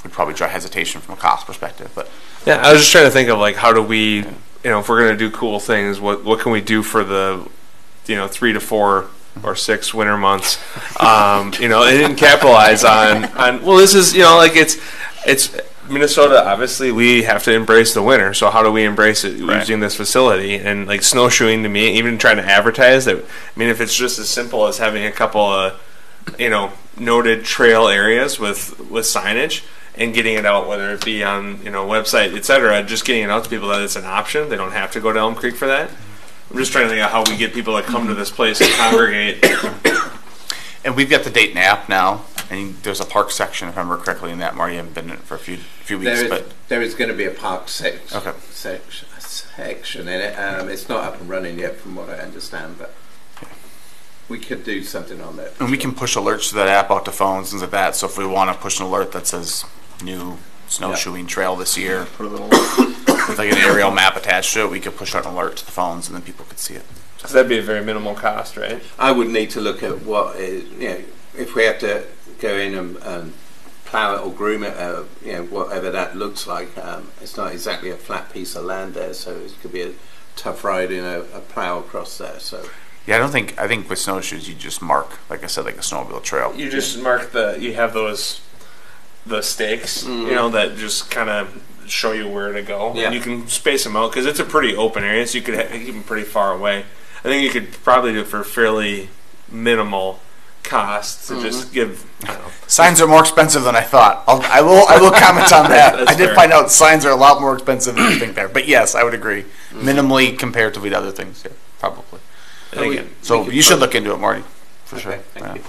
would probably draw hesitation from a cost perspective. But I was just trying to think of like how do we, if we're going to do cool things, what can we do for the, 3 to 4 or 6 winter months, and didn't capitalize on. Well, this is it's Minnesota. Obviously, we have to embrace the winter. So how do we embrace it using this facility and like snowshoeing? To me, even trying to advertise that. I mean, if it's just as simple as having a couple of noted trail areas with signage and getting it out, whether it be on website, etc. Just getting it out to people that it's an option. They don't have to go to Elm Creek for that. I'm just trying to think of how we get people to come to this place and congregate. And we've got the Dayton app now, and there's a park section, if I remember correctly, in that. Marty, I haven't been in it for a few weeks. There is going to be a park section in it. It's not up and running yet, from what I understand, but we could do something on that. And we can push alerts to that app out to phones, things like that. So if we want to push an alert that says new snowshoeing trail this year, put a little with like an aerial map attached to it, we could push out an alert to the phones, and then people could see it. So that'd be a very minimal cost, right? I would need to look at what is, if we have to go in and plough it or groom it, whatever that looks like. It's not exactly a flat piece of land there, so it could be a tough ride in a plough across there. So. Yeah, I think with snowshoes you just mark, like I said, like a snowmobile trail. You just mark you have the stakes, that just kind of show you where to go. Yeah. And you can space them out because it's a pretty open area, so you could keep them pretty far away. I think you could probably do it for fairly minimal cost to just give. Signs are more expensive than I thought. I will comment on that. I did find out signs are a lot more expensive than you think there, but yes, I would agree. Minimally comparatively to other things, probably. So you should look into it, Marty, for sure. Thank you.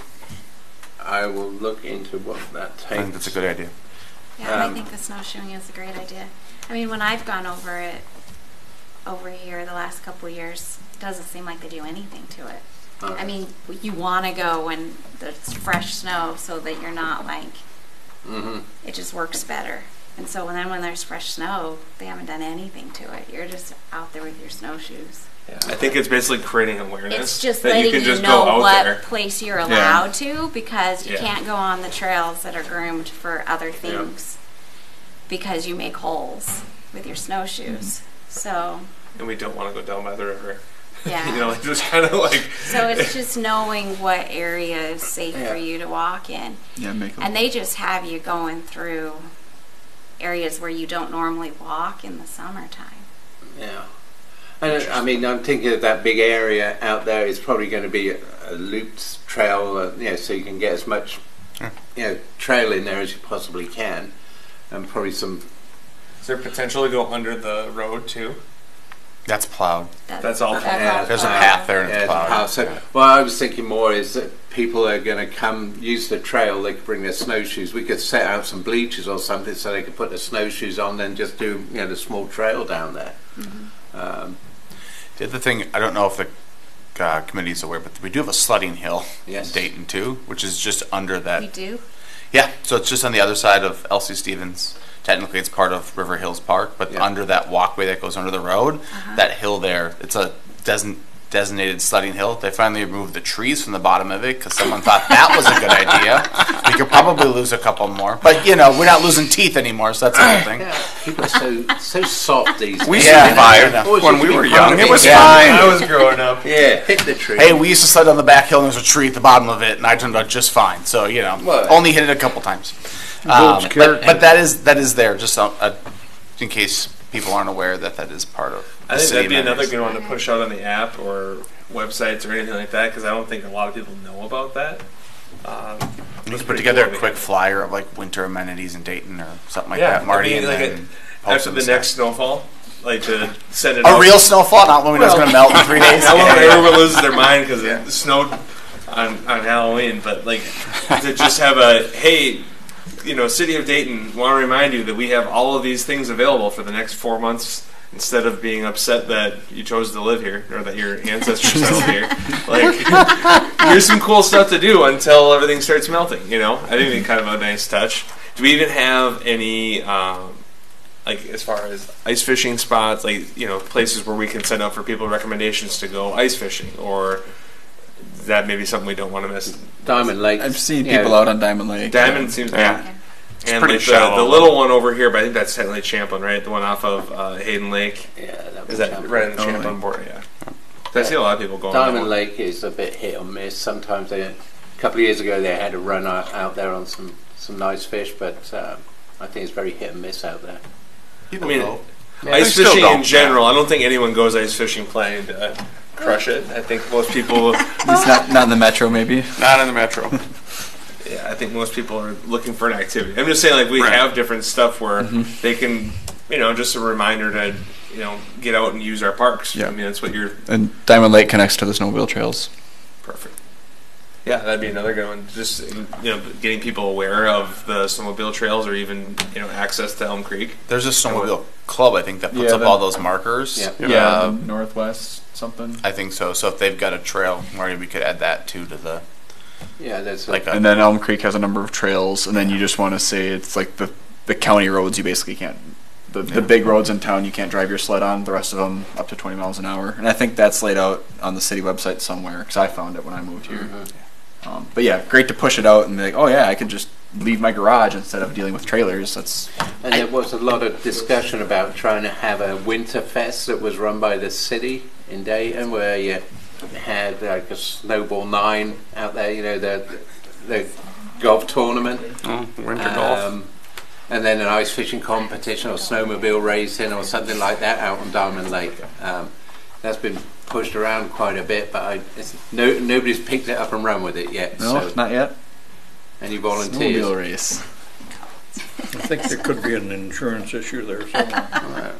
I will look into what that takes. I think that's a good idea. Yeah, I think the snowshoeing is a great idea. I mean, when I've gone over here the last couple of years, it doesn't seem like they do anything to it. Okay. I mean, you want to go when there's fresh snow so that you're not like, it just works better. And so when there's fresh snow, they haven't done anything to it. You're just out there with your snowshoes. Yeah, I think it's basically creating awareness. It's just that letting you, can just know go out what there. place you're allowed to, because you can't go on the trails that are groomed for other things because you make holes with your snowshoes. So. And we don't want to go down by the river. Yeah. Just kind of like. So it's just knowing what area is safe for you to walk in. Yeah, and they just have you going through areas where you don't normally walk in the summertime. Yeah. I mean, I'm thinking of that big area out there is probably going to be a looped trail, so you can get as much, trail in there as you possibly can, and probably some. Is there potential to go under the road too? That's plowed. That's all plowed. Yeah, There's a path there and it's there's a plowed. path. So, well, I was thinking more is that people are going to come use the trail. They could bring their snowshoes. We could set out some bleachers or something so they could put their snowshoes on, then just do the small trail down there. The other thing, I don't know if the committee's aware, but we do have a sledding hill Yes. in Dayton too, which is just under that. We do? Yeah, so it's just on the other side of Elsie Stevens. Technically, it's part of River Hills Park, but Yeah. under that walkway that goes under the road, that hill there, it's a designated sledding hill. They finally removed the trees from the bottom of it because someone thought that was a good idea. We could probably lose a couple more, but we're not losing teeth anymore, so that's a good thing. Yeah, people are so soft these days. We Yeah, survived I know. when we were young. It was Yeah. fine. I was growing up. Yeah, hit the tree. Hey, we used to sled on the back hill and there was a tree at the bottom of it, and I turned out just fine. So Well, only hit it a couple times. Builds character. But that is there, just in case people aren't aware that is part of. I the think city that'd be another amenities. good one to push out on the app or websites or anything like that, because I don't think a lot of people know about that. You could put together a quick flyer of like winter amenities in Dayton or something like that, Marty, and like then post after it the on next site. snowfall, like to send it A out. real snowfall, not when it's going to melt in 3 days. I won't everyone loses their mind because it snowed on Halloween, but like to just have a hey, City of Dayton, want to remind you that we have all of these things available for the next 4 months. Instead of being upset that you chose to live here or that your ancestors settled here, like here's some cool stuff to do until everything starts melting. I think it's kind of a nice touch. Do we even have any like as far as ice fishing spots, like places where we can send out for people recommendations to go ice fishing, or is that maybe something we don't want to miss? Diamond Lake. I've seen people out on Diamond Lake. Diamond seems and pretty like shallow. the little one over here, but I think that's technically Champlin, right? The one off of Hayden Lake. Yeah, that Is that right in the Champlin border? Yeah. I see a lot of people going. Diamond Lake is a bit hit or miss. Sometimes a couple of years ago they had a run out there on some nice fish, but I think it's very hit and miss out there. People I mean, go. ice They still fishing in don't, general, I don't think anyone goes ice fishing planning to crush it. I think most people, It's not in the metro, maybe. Not in the metro. yeah, I think most people are looking for an activity. I'm just saying, like we Right. have different stuff where they can, just a reminder to, get out and use our parks. Yeah. I mean, that's what you're And Diamond Lake connects to the snowmobile trails. perfect. Yeah, that'd be another good one. Just getting people aware of the snowmobile trails, or even access to Elm Creek. There's a snowmobile club, I think, that puts Yeah, up all those markers. Yeah. Yeah, Northwest something. I think so. So if they've got a trail, Marty, we could add that too to the Yeah, that's like. And then Elm Creek has a number of trails, and then you just want to say it's like the county roads you basically can't. The big roads in town you can't drive your sled on. The rest of them up to 20 miles an hour. And I think that's laid out on the city website somewhere because I found it when I moved here. But yeah, great to push it out and be like, oh yeah, I could just leave my garage instead of dealing with trailers. And there was a lot of discussion about trying to have a winter fest that was run by the city in Dayton, where you had like a snowball 9 out there, the golf tournament, Oh, winter golf. and then an ice fishing competition or snowmobile racing or something like that out on Diamond Lake. That's been pushed around quite a bit, but nobody's picked it up and run with it yet. No, So, not yet. any volunteers? Snowmobile race. I think there could be an insurance issue there somewhere.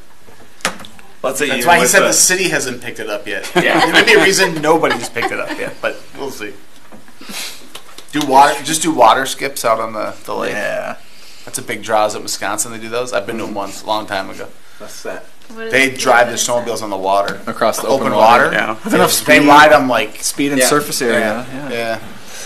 Let's say That's why he said the city hasn't picked it up yet. Yeah, there may be a reason nobody's picked it up yet, but we'll see. Do water skips out on the lake. Yeah. That's a big draws in Wisconsin. They do those. I've been to them once, a long time ago. That's that. They drive their snowmobiles on the water. Across the Open water. Yeah. With enough They speed. ride them like Speed and Yeah. surface area. yeah. Yeah.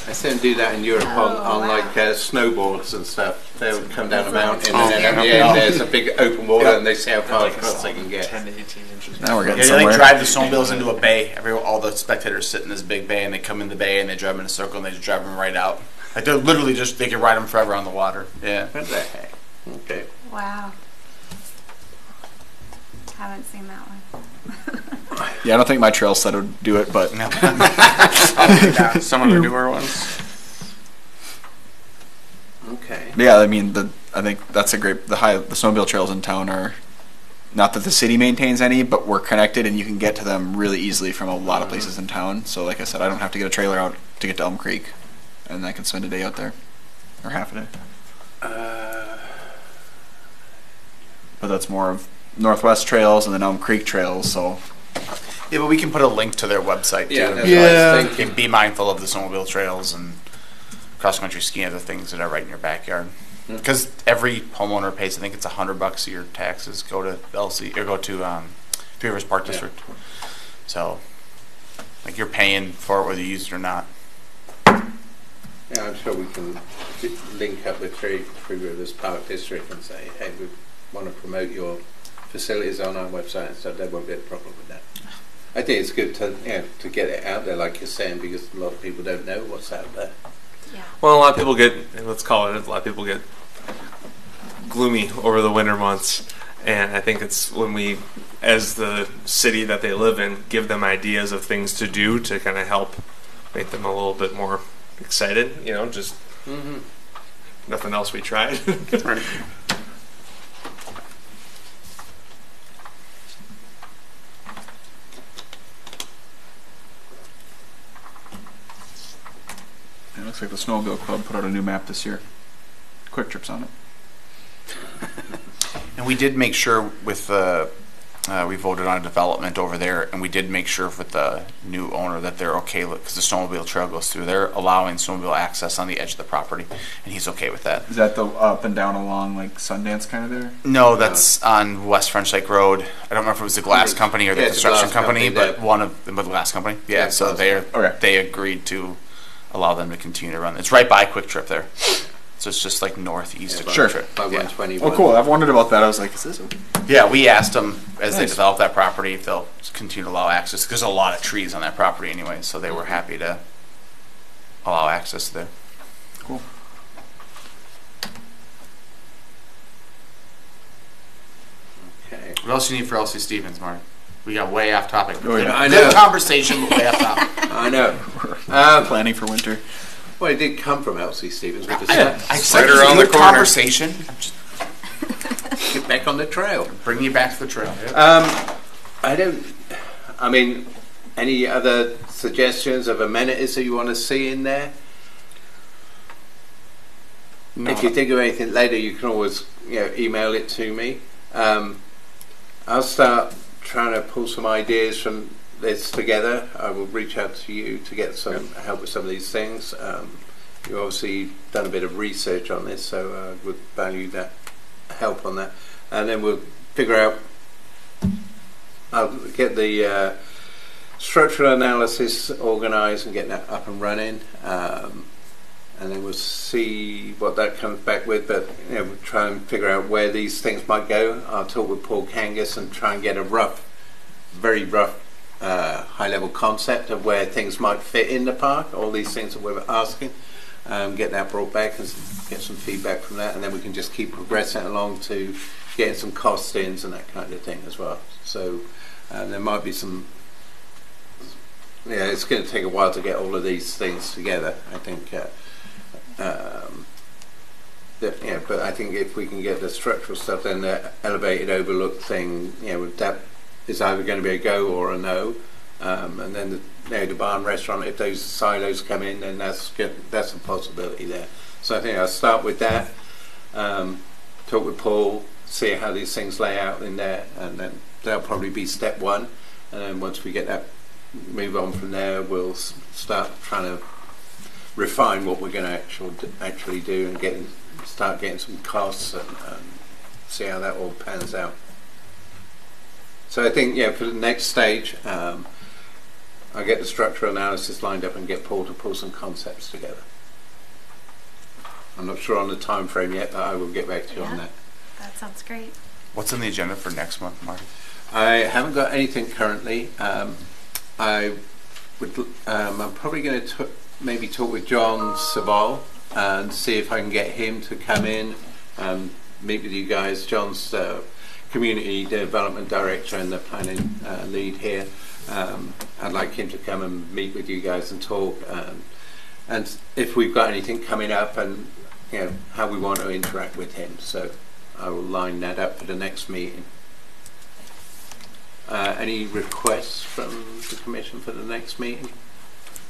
I see them do that in Europe on like snowboards and stuff. They'll come down a mountain and then at the end there's a big open water and they see how far across they can get. 10 to 18 inches. Now we're getting Yeah, they somewhere. like drive the snowmobiles into a bay. All the spectators sit in this big bay, and they come in the bay and they drive in a circle and they just drive them right out. Like they're literally they can ride them forever on the water. Yeah. What the heck? Okay. Wow. Haven't seen that one. Yeah, I don't think my trail sled would do it, but Some of the newer ones. Okay. yeah, I mean, I think that's a great. The snowmobile trails in town are not that the city maintains any, but we're connected and you can get to them really easily from a lot of places in town. So, like I said, I don't have to get a trailer out to get to Elm Creek, and I can spend a day out there, or half a day. But that's more of Northwest Trails and then Elm Creek Trails. So Yeah, but we can put a link to their website too. Yeah, that's Yeah. what I was thinking. And be mindful of the snowmobile trails and cross-country skiing, other things that are right in your backyard. Because every homeowner pays, I think it's $100 a year taxes go to Elsie or go to Three Rivers Park District. So, like, you're paying for it whether you use it or not. Yeah, I'm sure we can link up with Three Rivers Park District and say, hey, we want to promote your facilities on our website, so there won't be a problem with that. I think it's good to to get it out there, like you're saying, because a lot of people don't know what's out there. Yeah. Well, a lot of people get, let's call it, a lot of people get gloomy over the winter months. And I think it's when we, as the city that they live in, give them ideas of things to do to kind of help make them a little bit more excited. You know, just nothing else we tried. Right. it looks like the Snowmobile Club put out a new map this year. Quick Trip's on it. And we did make sure with the, we voted on a development over there, and we did make sure with the new owner that they're okay with, because the snowmobile trail goes through. They're allowing snowmobile access on the edge of the property, and he's okay with that. Is that the up and down along like Sundance kind of there? No, that's on West French Lake Road. I don't remember if it was the glass company or the Yeah, it's a construction glass company, company, but one of them was the glass company. Yeah, Yeah, so Okay. they agreed to allow them to continue to run. It's right by Quick Trip there. So it's just like northeast of Quick Sure. Trip. By Yeah. 121. Oh, cool. I've wondered about that. I was like, is this? Yeah, we asked them as they Nice. develop that property if they'll continue to allow access. There's a lot of trees on that property anyway, so they were happy to allow access there. Cool. Okay. What else you need for Elsie Stevens, Marty? We got way off topic. Oh, yeah. I Good know. conversation, but way off topic. I know. Planning for winter. Well, it did come from Elsie Stevens. With the I said Right it was a around the good corner. conversation. get back on the trail. Bring you back to the trail. I mean, any other suggestions of amenities that you want to see in there? No. If you think of anything later, you can always email it to me. I'll start trying to pull some ideas from this together. I will reach out to you to get some help with some of these things. You've obviously done a bit of research on this, so I would value that help on that. And then we'll figure out, I'll get the structural analysis organised and get that up and running. And then we'll see what that comes back with, but we'll try and figure out where these things might go. I'll talk with Paul Kangas and try and get a very rough high-level concept of where things might fit in the park, all these things that we're asking. Get that brought back and get some feedback from that, and then we can just keep progressing along to getting some costings and that kind of thing as well. So there might be some, it's going to take a while to get all of these things together, I think. But I think if we can get the structural stuff, then the elevated overlook thing, that is either going to be a go or a no. And then the barn restaurant, if those silos come in, then that's a possibility there. So I think I'll start with that, talk with Paul, see how these things lay out in there, and then that'll probably be step one. And then once we get that, move on from there, we'll start trying to refine what we're going to actually do and start getting some costs and see how that all pans out. So I think, for the next stage, I'll get the structural analysis lined up and get Paul to pull some concepts together. I'm not sure on the time frame yet, but I will get back to you on that. That sounds great. What's on the agenda for next month, Marty? I haven't got anything currently. I'm probably going to maybe talk with John Savall and see if I can get him to come in and meet with you guys. John's community development director and the planning lead here. I'd like him to come and meet with you guys and talk, and if we've got anything coming up, and how we want to interact with him. So I will line that up for the next meeting. Any requests from the commission for the next meeting?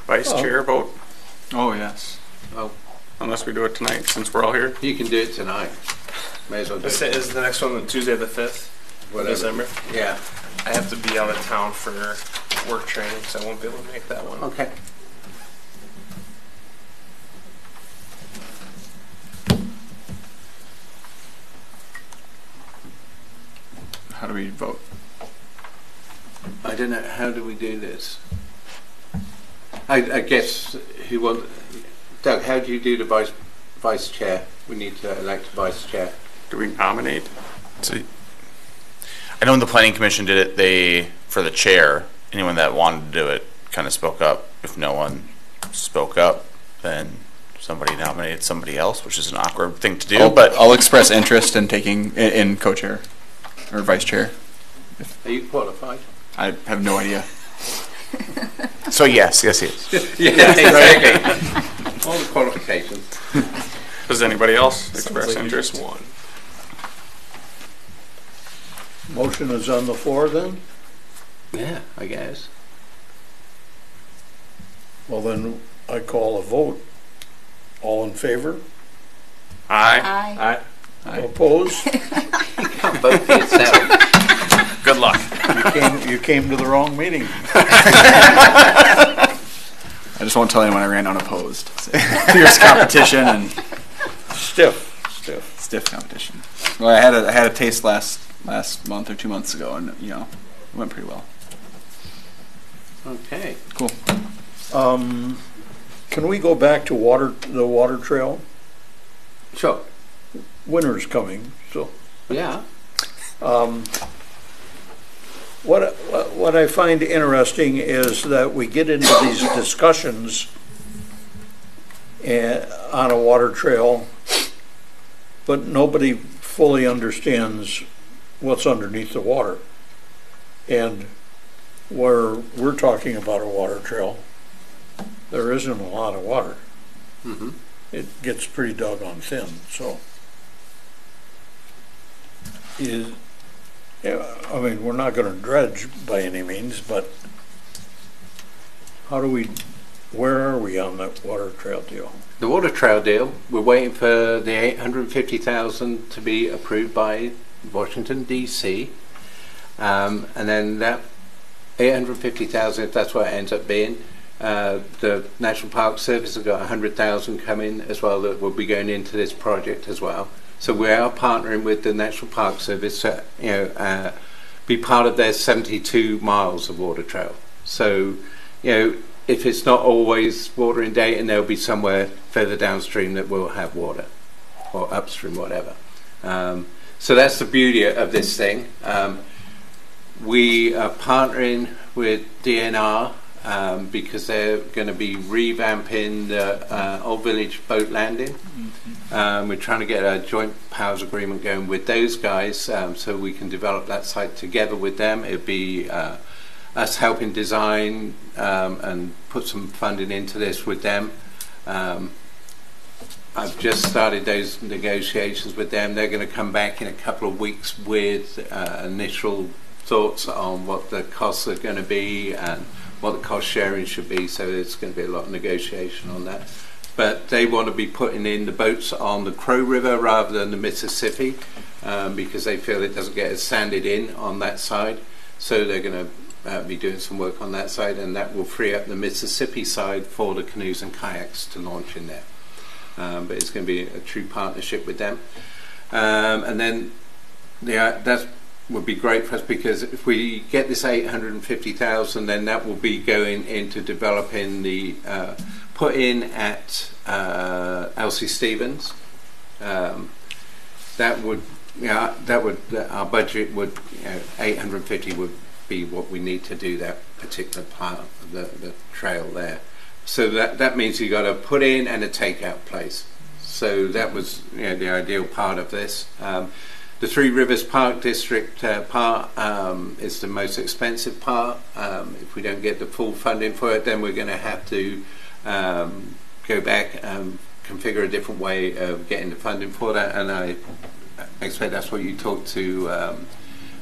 Vice chair vote, Oh, yes. Oh, unless we do it tonight, since we're all here. you can do it tonight. May as well do it. Is the next one Tuesday the 5th? whatever. December? Yeah. I have to be out of town for work training, so I won't be able to make that one. Okay. How do we vote? I don't know. How do we do this? I guess who want? Doug, how do you do the vice chair? We need to elect a vice chair. Do we nominate? So, I know when the planning commission did it, they, for the chair, anyone that wanted to do it kind of spoke up. If no one spoke up, then somebody nominated somebody else, which is an awkward thing to do. But I'll express interest in taking in co-chair or vice chair. Are you qualified? I have no idea. so yes, he is. Yeah, exactly. All the qualifications. Does anybody else express like interest? One. Motion is on the floor then? Yeah, I guess. Well, then I call a vote. All in favor? Aye. Aye. Opposed? You can't vote for yourself. Good luck. You came to the wrong meeting. I just won't tell anyone I ran unopposed. Fierce competition and Stiff. competition. Well, I had a taste last month or 2 months ago, and it went pretty well. Okay. Cool. Can we go back to the water trail? Sure. Winter's coming, so. Yeah. What I find interesting is that we get into these discussions on a water trail, but nobody fully understands what's underneath the water. And where we're talking about a water trail, there isn't a lot of water. Mm-hmm. It gets pretty doggone thin, so. I mean, we're not going to dredge by any means, but where are we on that water trail deal? The water trail deal, we're waiting for the $850,000 to be approved by Washington, D.C. And then that $850,000, if that's what it ends up being, the National Park Service has got $100,000 coming as well that will be going into this project as well. So we are partnering with the National Park Service to be part of their 72 miles of water trail. So, if it's not always water in Dayton, there'll be somewhere further downstream that will have water, or upstream, whatever. So that's the beauty of this thing. We are partnering with DNR because they're going to be revamping the Old Village boat landing. We're trying to get a joint powers agreement going with those guys so we can develop that site together with them. It'd be us helping design and put some funding into this with them. I've just started those negotiations with them. They're going to come back in a couple of weeks with initial thoughts on what the costs are going to be and what the cost sharing should be, so there's going to be a lot of negotiation on that. But they want to be putting in the boats on the Crow River rather than the Mississippi because they feel it doesn't get as sanded in on that side. So they're going to be doing some work on that side, and that will free up the Mississippi side for the canoes and kayaks to launch in there. But it's going to be a true partnership with them. And then that would be great for us because if we get this $850,000, then that will be going into developing the put in at Elsie Stevens. That would our budget would 850 would be what we need to do that particular part of the trail there. So that means you got to put in and a takeout place. So that was the ideal part of this. The Three Rivers Park District part is the most expensive part. If we don't get the full funding for it, then we're going to have to go back and configure a different way of getting the funding for that. And I expect that's what you talked to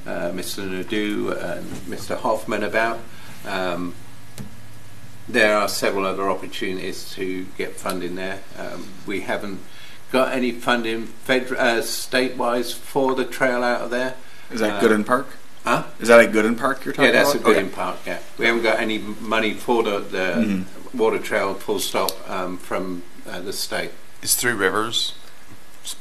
Mr. Nadeau and Mr. Hoffman about. There are several other opportunities to get funding there. We haven't got any funding statewide for the trail out of there, Is that Gooden Park? Huh? Is that at Gooden Park you're talking Yeah, that's about? a Gooden Park, yeah. We haven't got any money for the water trail full stop from the state. Is Three Rivers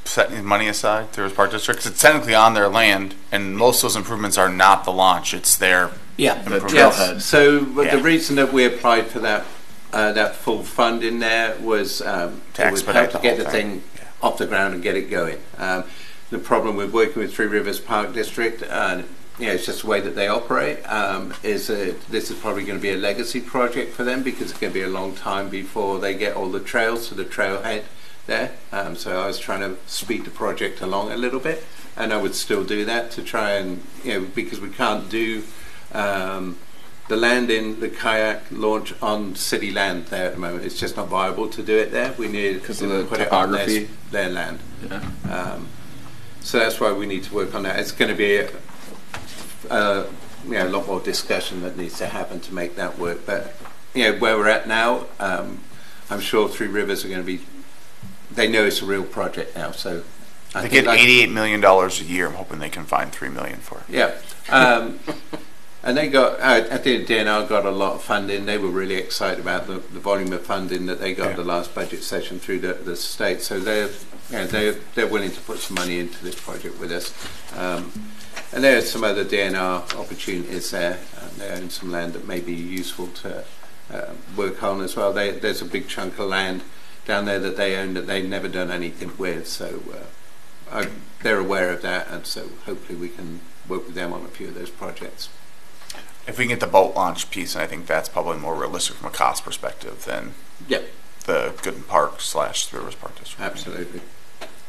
setting money aside, Three Rivers Park District? 'Cause it's technically on their land, and most of those improvements are not the launch, it's their improvements. trailhead. So the reason that we applied for that full fund in there was it would help to get the thing off the ground and get it going. The problem with working with Three Rivers Park District, it's just the way that they operate, is this is probably going to be a legacy project for them because it's going to be a long time before they get all the trails to the trailhead there. So I was trying to speed the project along a little bit, and I would still do that to try and, because we can't do the landing, the kayak launch on city land there at the moment. It's just not viable to do it there. We need Because to of the put it on topography. their land. Yeah. So that's why we need to work on that. It's going to be a lot more discussion that needs to happen to make that work. But where we're at now, I'm sure Three Rivers are going to be. They know it's a real project now. So They get $88 million a year. I'm hoping they can find $3 million for it. Yeah. And they got, I think DNR got a lot of funding. They were really excited about the volume of funding that they got the last budget session through the state. So they're willing to put some money into this project with us. And there are some other DNR opportunities there. They own some land that may be useful to work on as well. There's a big chunk of land down there that they own that they've never done anything with. So they're aware of that, and so hopefully we can work with them on a few of those projects. If we can get the boat launch piece, and I think that's probably more realistic from a cost perspective than the Gooden Park / Three Rivers Park District. Absolutely.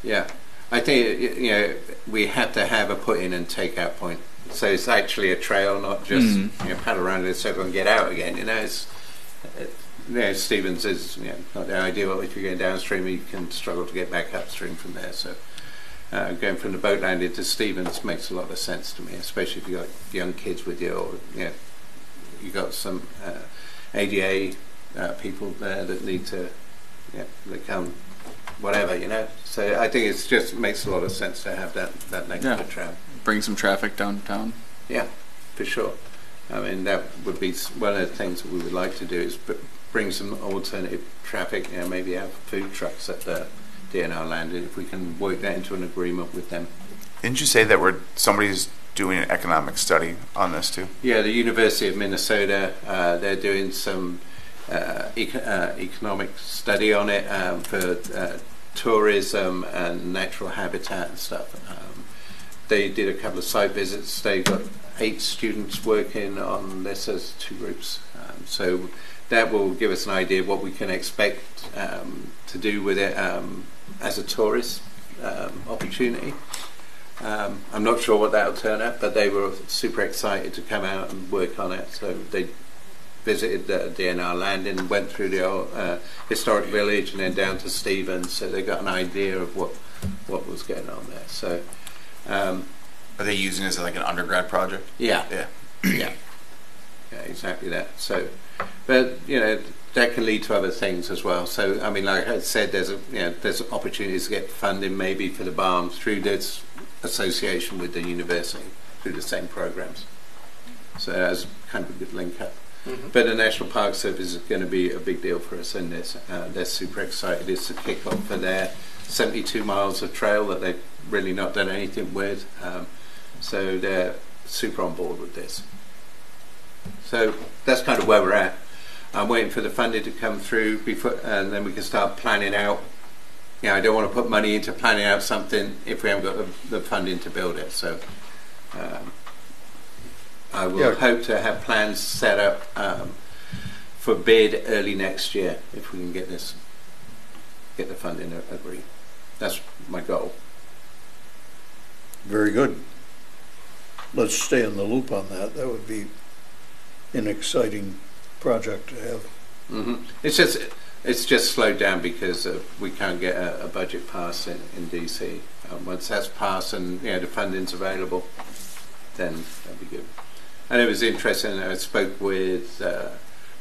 Yeah. I think, we have to have a put in and take out point. So it's actually a trail, not just, paddle around in a circle and get out again. Stevens is, not the ideal. If you're going downstream, you can struggle to get back upstream from there. So going from the boat landing to Stevens makes a lot of sense to me, especially if you've got young kids with you, or you've got some ADA people there that need to, they come, whatever, So I think it just makes a lot of sense to have that negative trail. Bring some traffic downtown. Yeah, for sure. I mean, that would be one of the things that we would like to do, is bring some alternative traffic, maybe have food trucks at the DNR landing, if we can work that into an agreement with them. Didn't you say that somebody's doing an economic study on this too? Yeah, the University of Minnesota, they're doing some economic study on it for tourism and natural habitat and stuff. They did a couple of site visits. They got 8 students working on this as 2 groups. So that will give us an idea of what we can expect to do with it as a tourist opportunity. I'm not sure what that will turn out, but they were super excited to come out and work on it. So they visited the DNR landing, went through the old, historic village and then down to Stevens, so they got an idea of what was going on there. So are they using it as like an undergrad project? Yeah, exactly that. So, but that can lead to other things as well. So I mean, like I said, there's opportunities to get funding maybe for the barn through this association with the university through the same programs. So that's kind of a good link up. But the National Park Service is going to be a big deal for us in this. They're super excited. It's a kick-off for their 72 miles of trail that they've really not done anything with. So they're super on board with this. So that's kind of where we're at. I'm waiting for the funding to come through before, and then we can start planning out. I don't want to put money into planning out something if we haven't got the funding to build it. So I will hope to have plans set up for bid early next year if we can get the funding agreed. That's my goal. Very good. Let's stay in the loop on that. That would be an exciting project to have. It's just slowed down because we can't get a budget passed in DC. Once that's passed and the funding's available, then that'll be good. And it was interesting. I spoke with.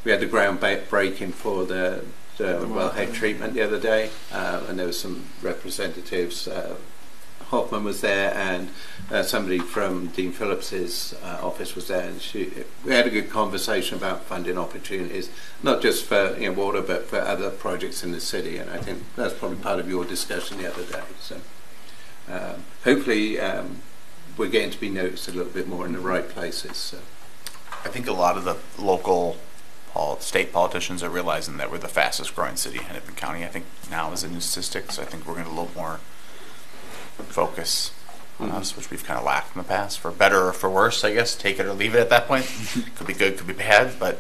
We had the ground breaking for the wellhead treatment the other day, and there were some representatives Hoffman was there, and somebody from Dean Phillips's office was there, and we had a good conversation about funding opportunities, not just for water, but for other projects in the city. And I think that's probably part of your discussion the other day. So hopefully we're getting to be noticed a little bit more in the right places. So I think a lot of the local state politicians are realizing that we're the fastest growing city in Hennepin County. I think now is a new statistic, so I think we're going to a little more focus on us, which we've kind of lacked in the past, for better or for worse, I guess. Take it or leave it at that point. Could be good, could be bad, but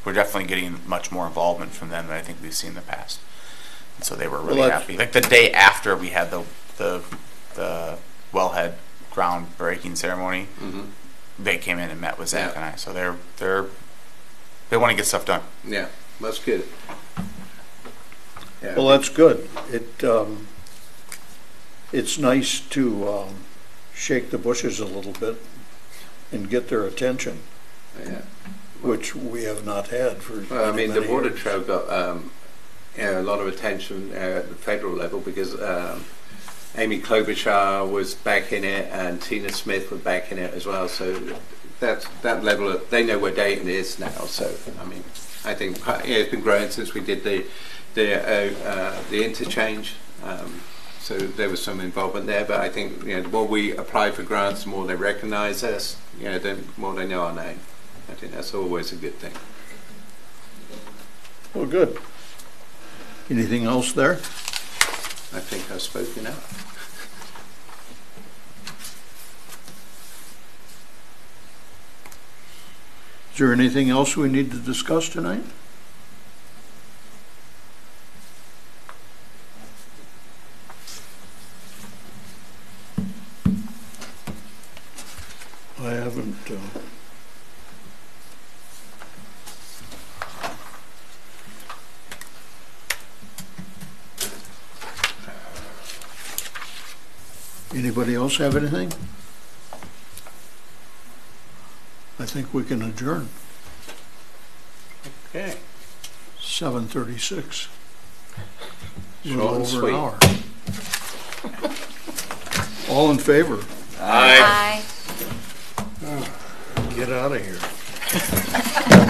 we're definitely getting much more involvement from them than I think we've seen in the past. And so they were really happy. Like the day after we had the wellhead groundbreaking ceremony, they came in and met with Zach and I. So they want to get stuff done. Yeah, that's good. Yeah, well, that's good. It's nice to shake the bushes a little bit and get their attention, which we have not had for many the water years. trail got a lot of attention at the federal level because Amy Klobuchar was back in it, and Tina Smith was back in it as well. So that level they know where Dayton is now. So I think it's been growing since we did the interchange. So there was some involvement there, but I think the more we apply for grants, the more they recognise us. The more they know our name. I think that's always a good thing. Well, good. Anything else there? I think I've spoken out. Is there anything else we need to discuss tonight? I haven't. Anybody else have anything? I think we can adjourn. Okay. 7:36. Short and Over an hour. All in favor? Bye. Get out of here.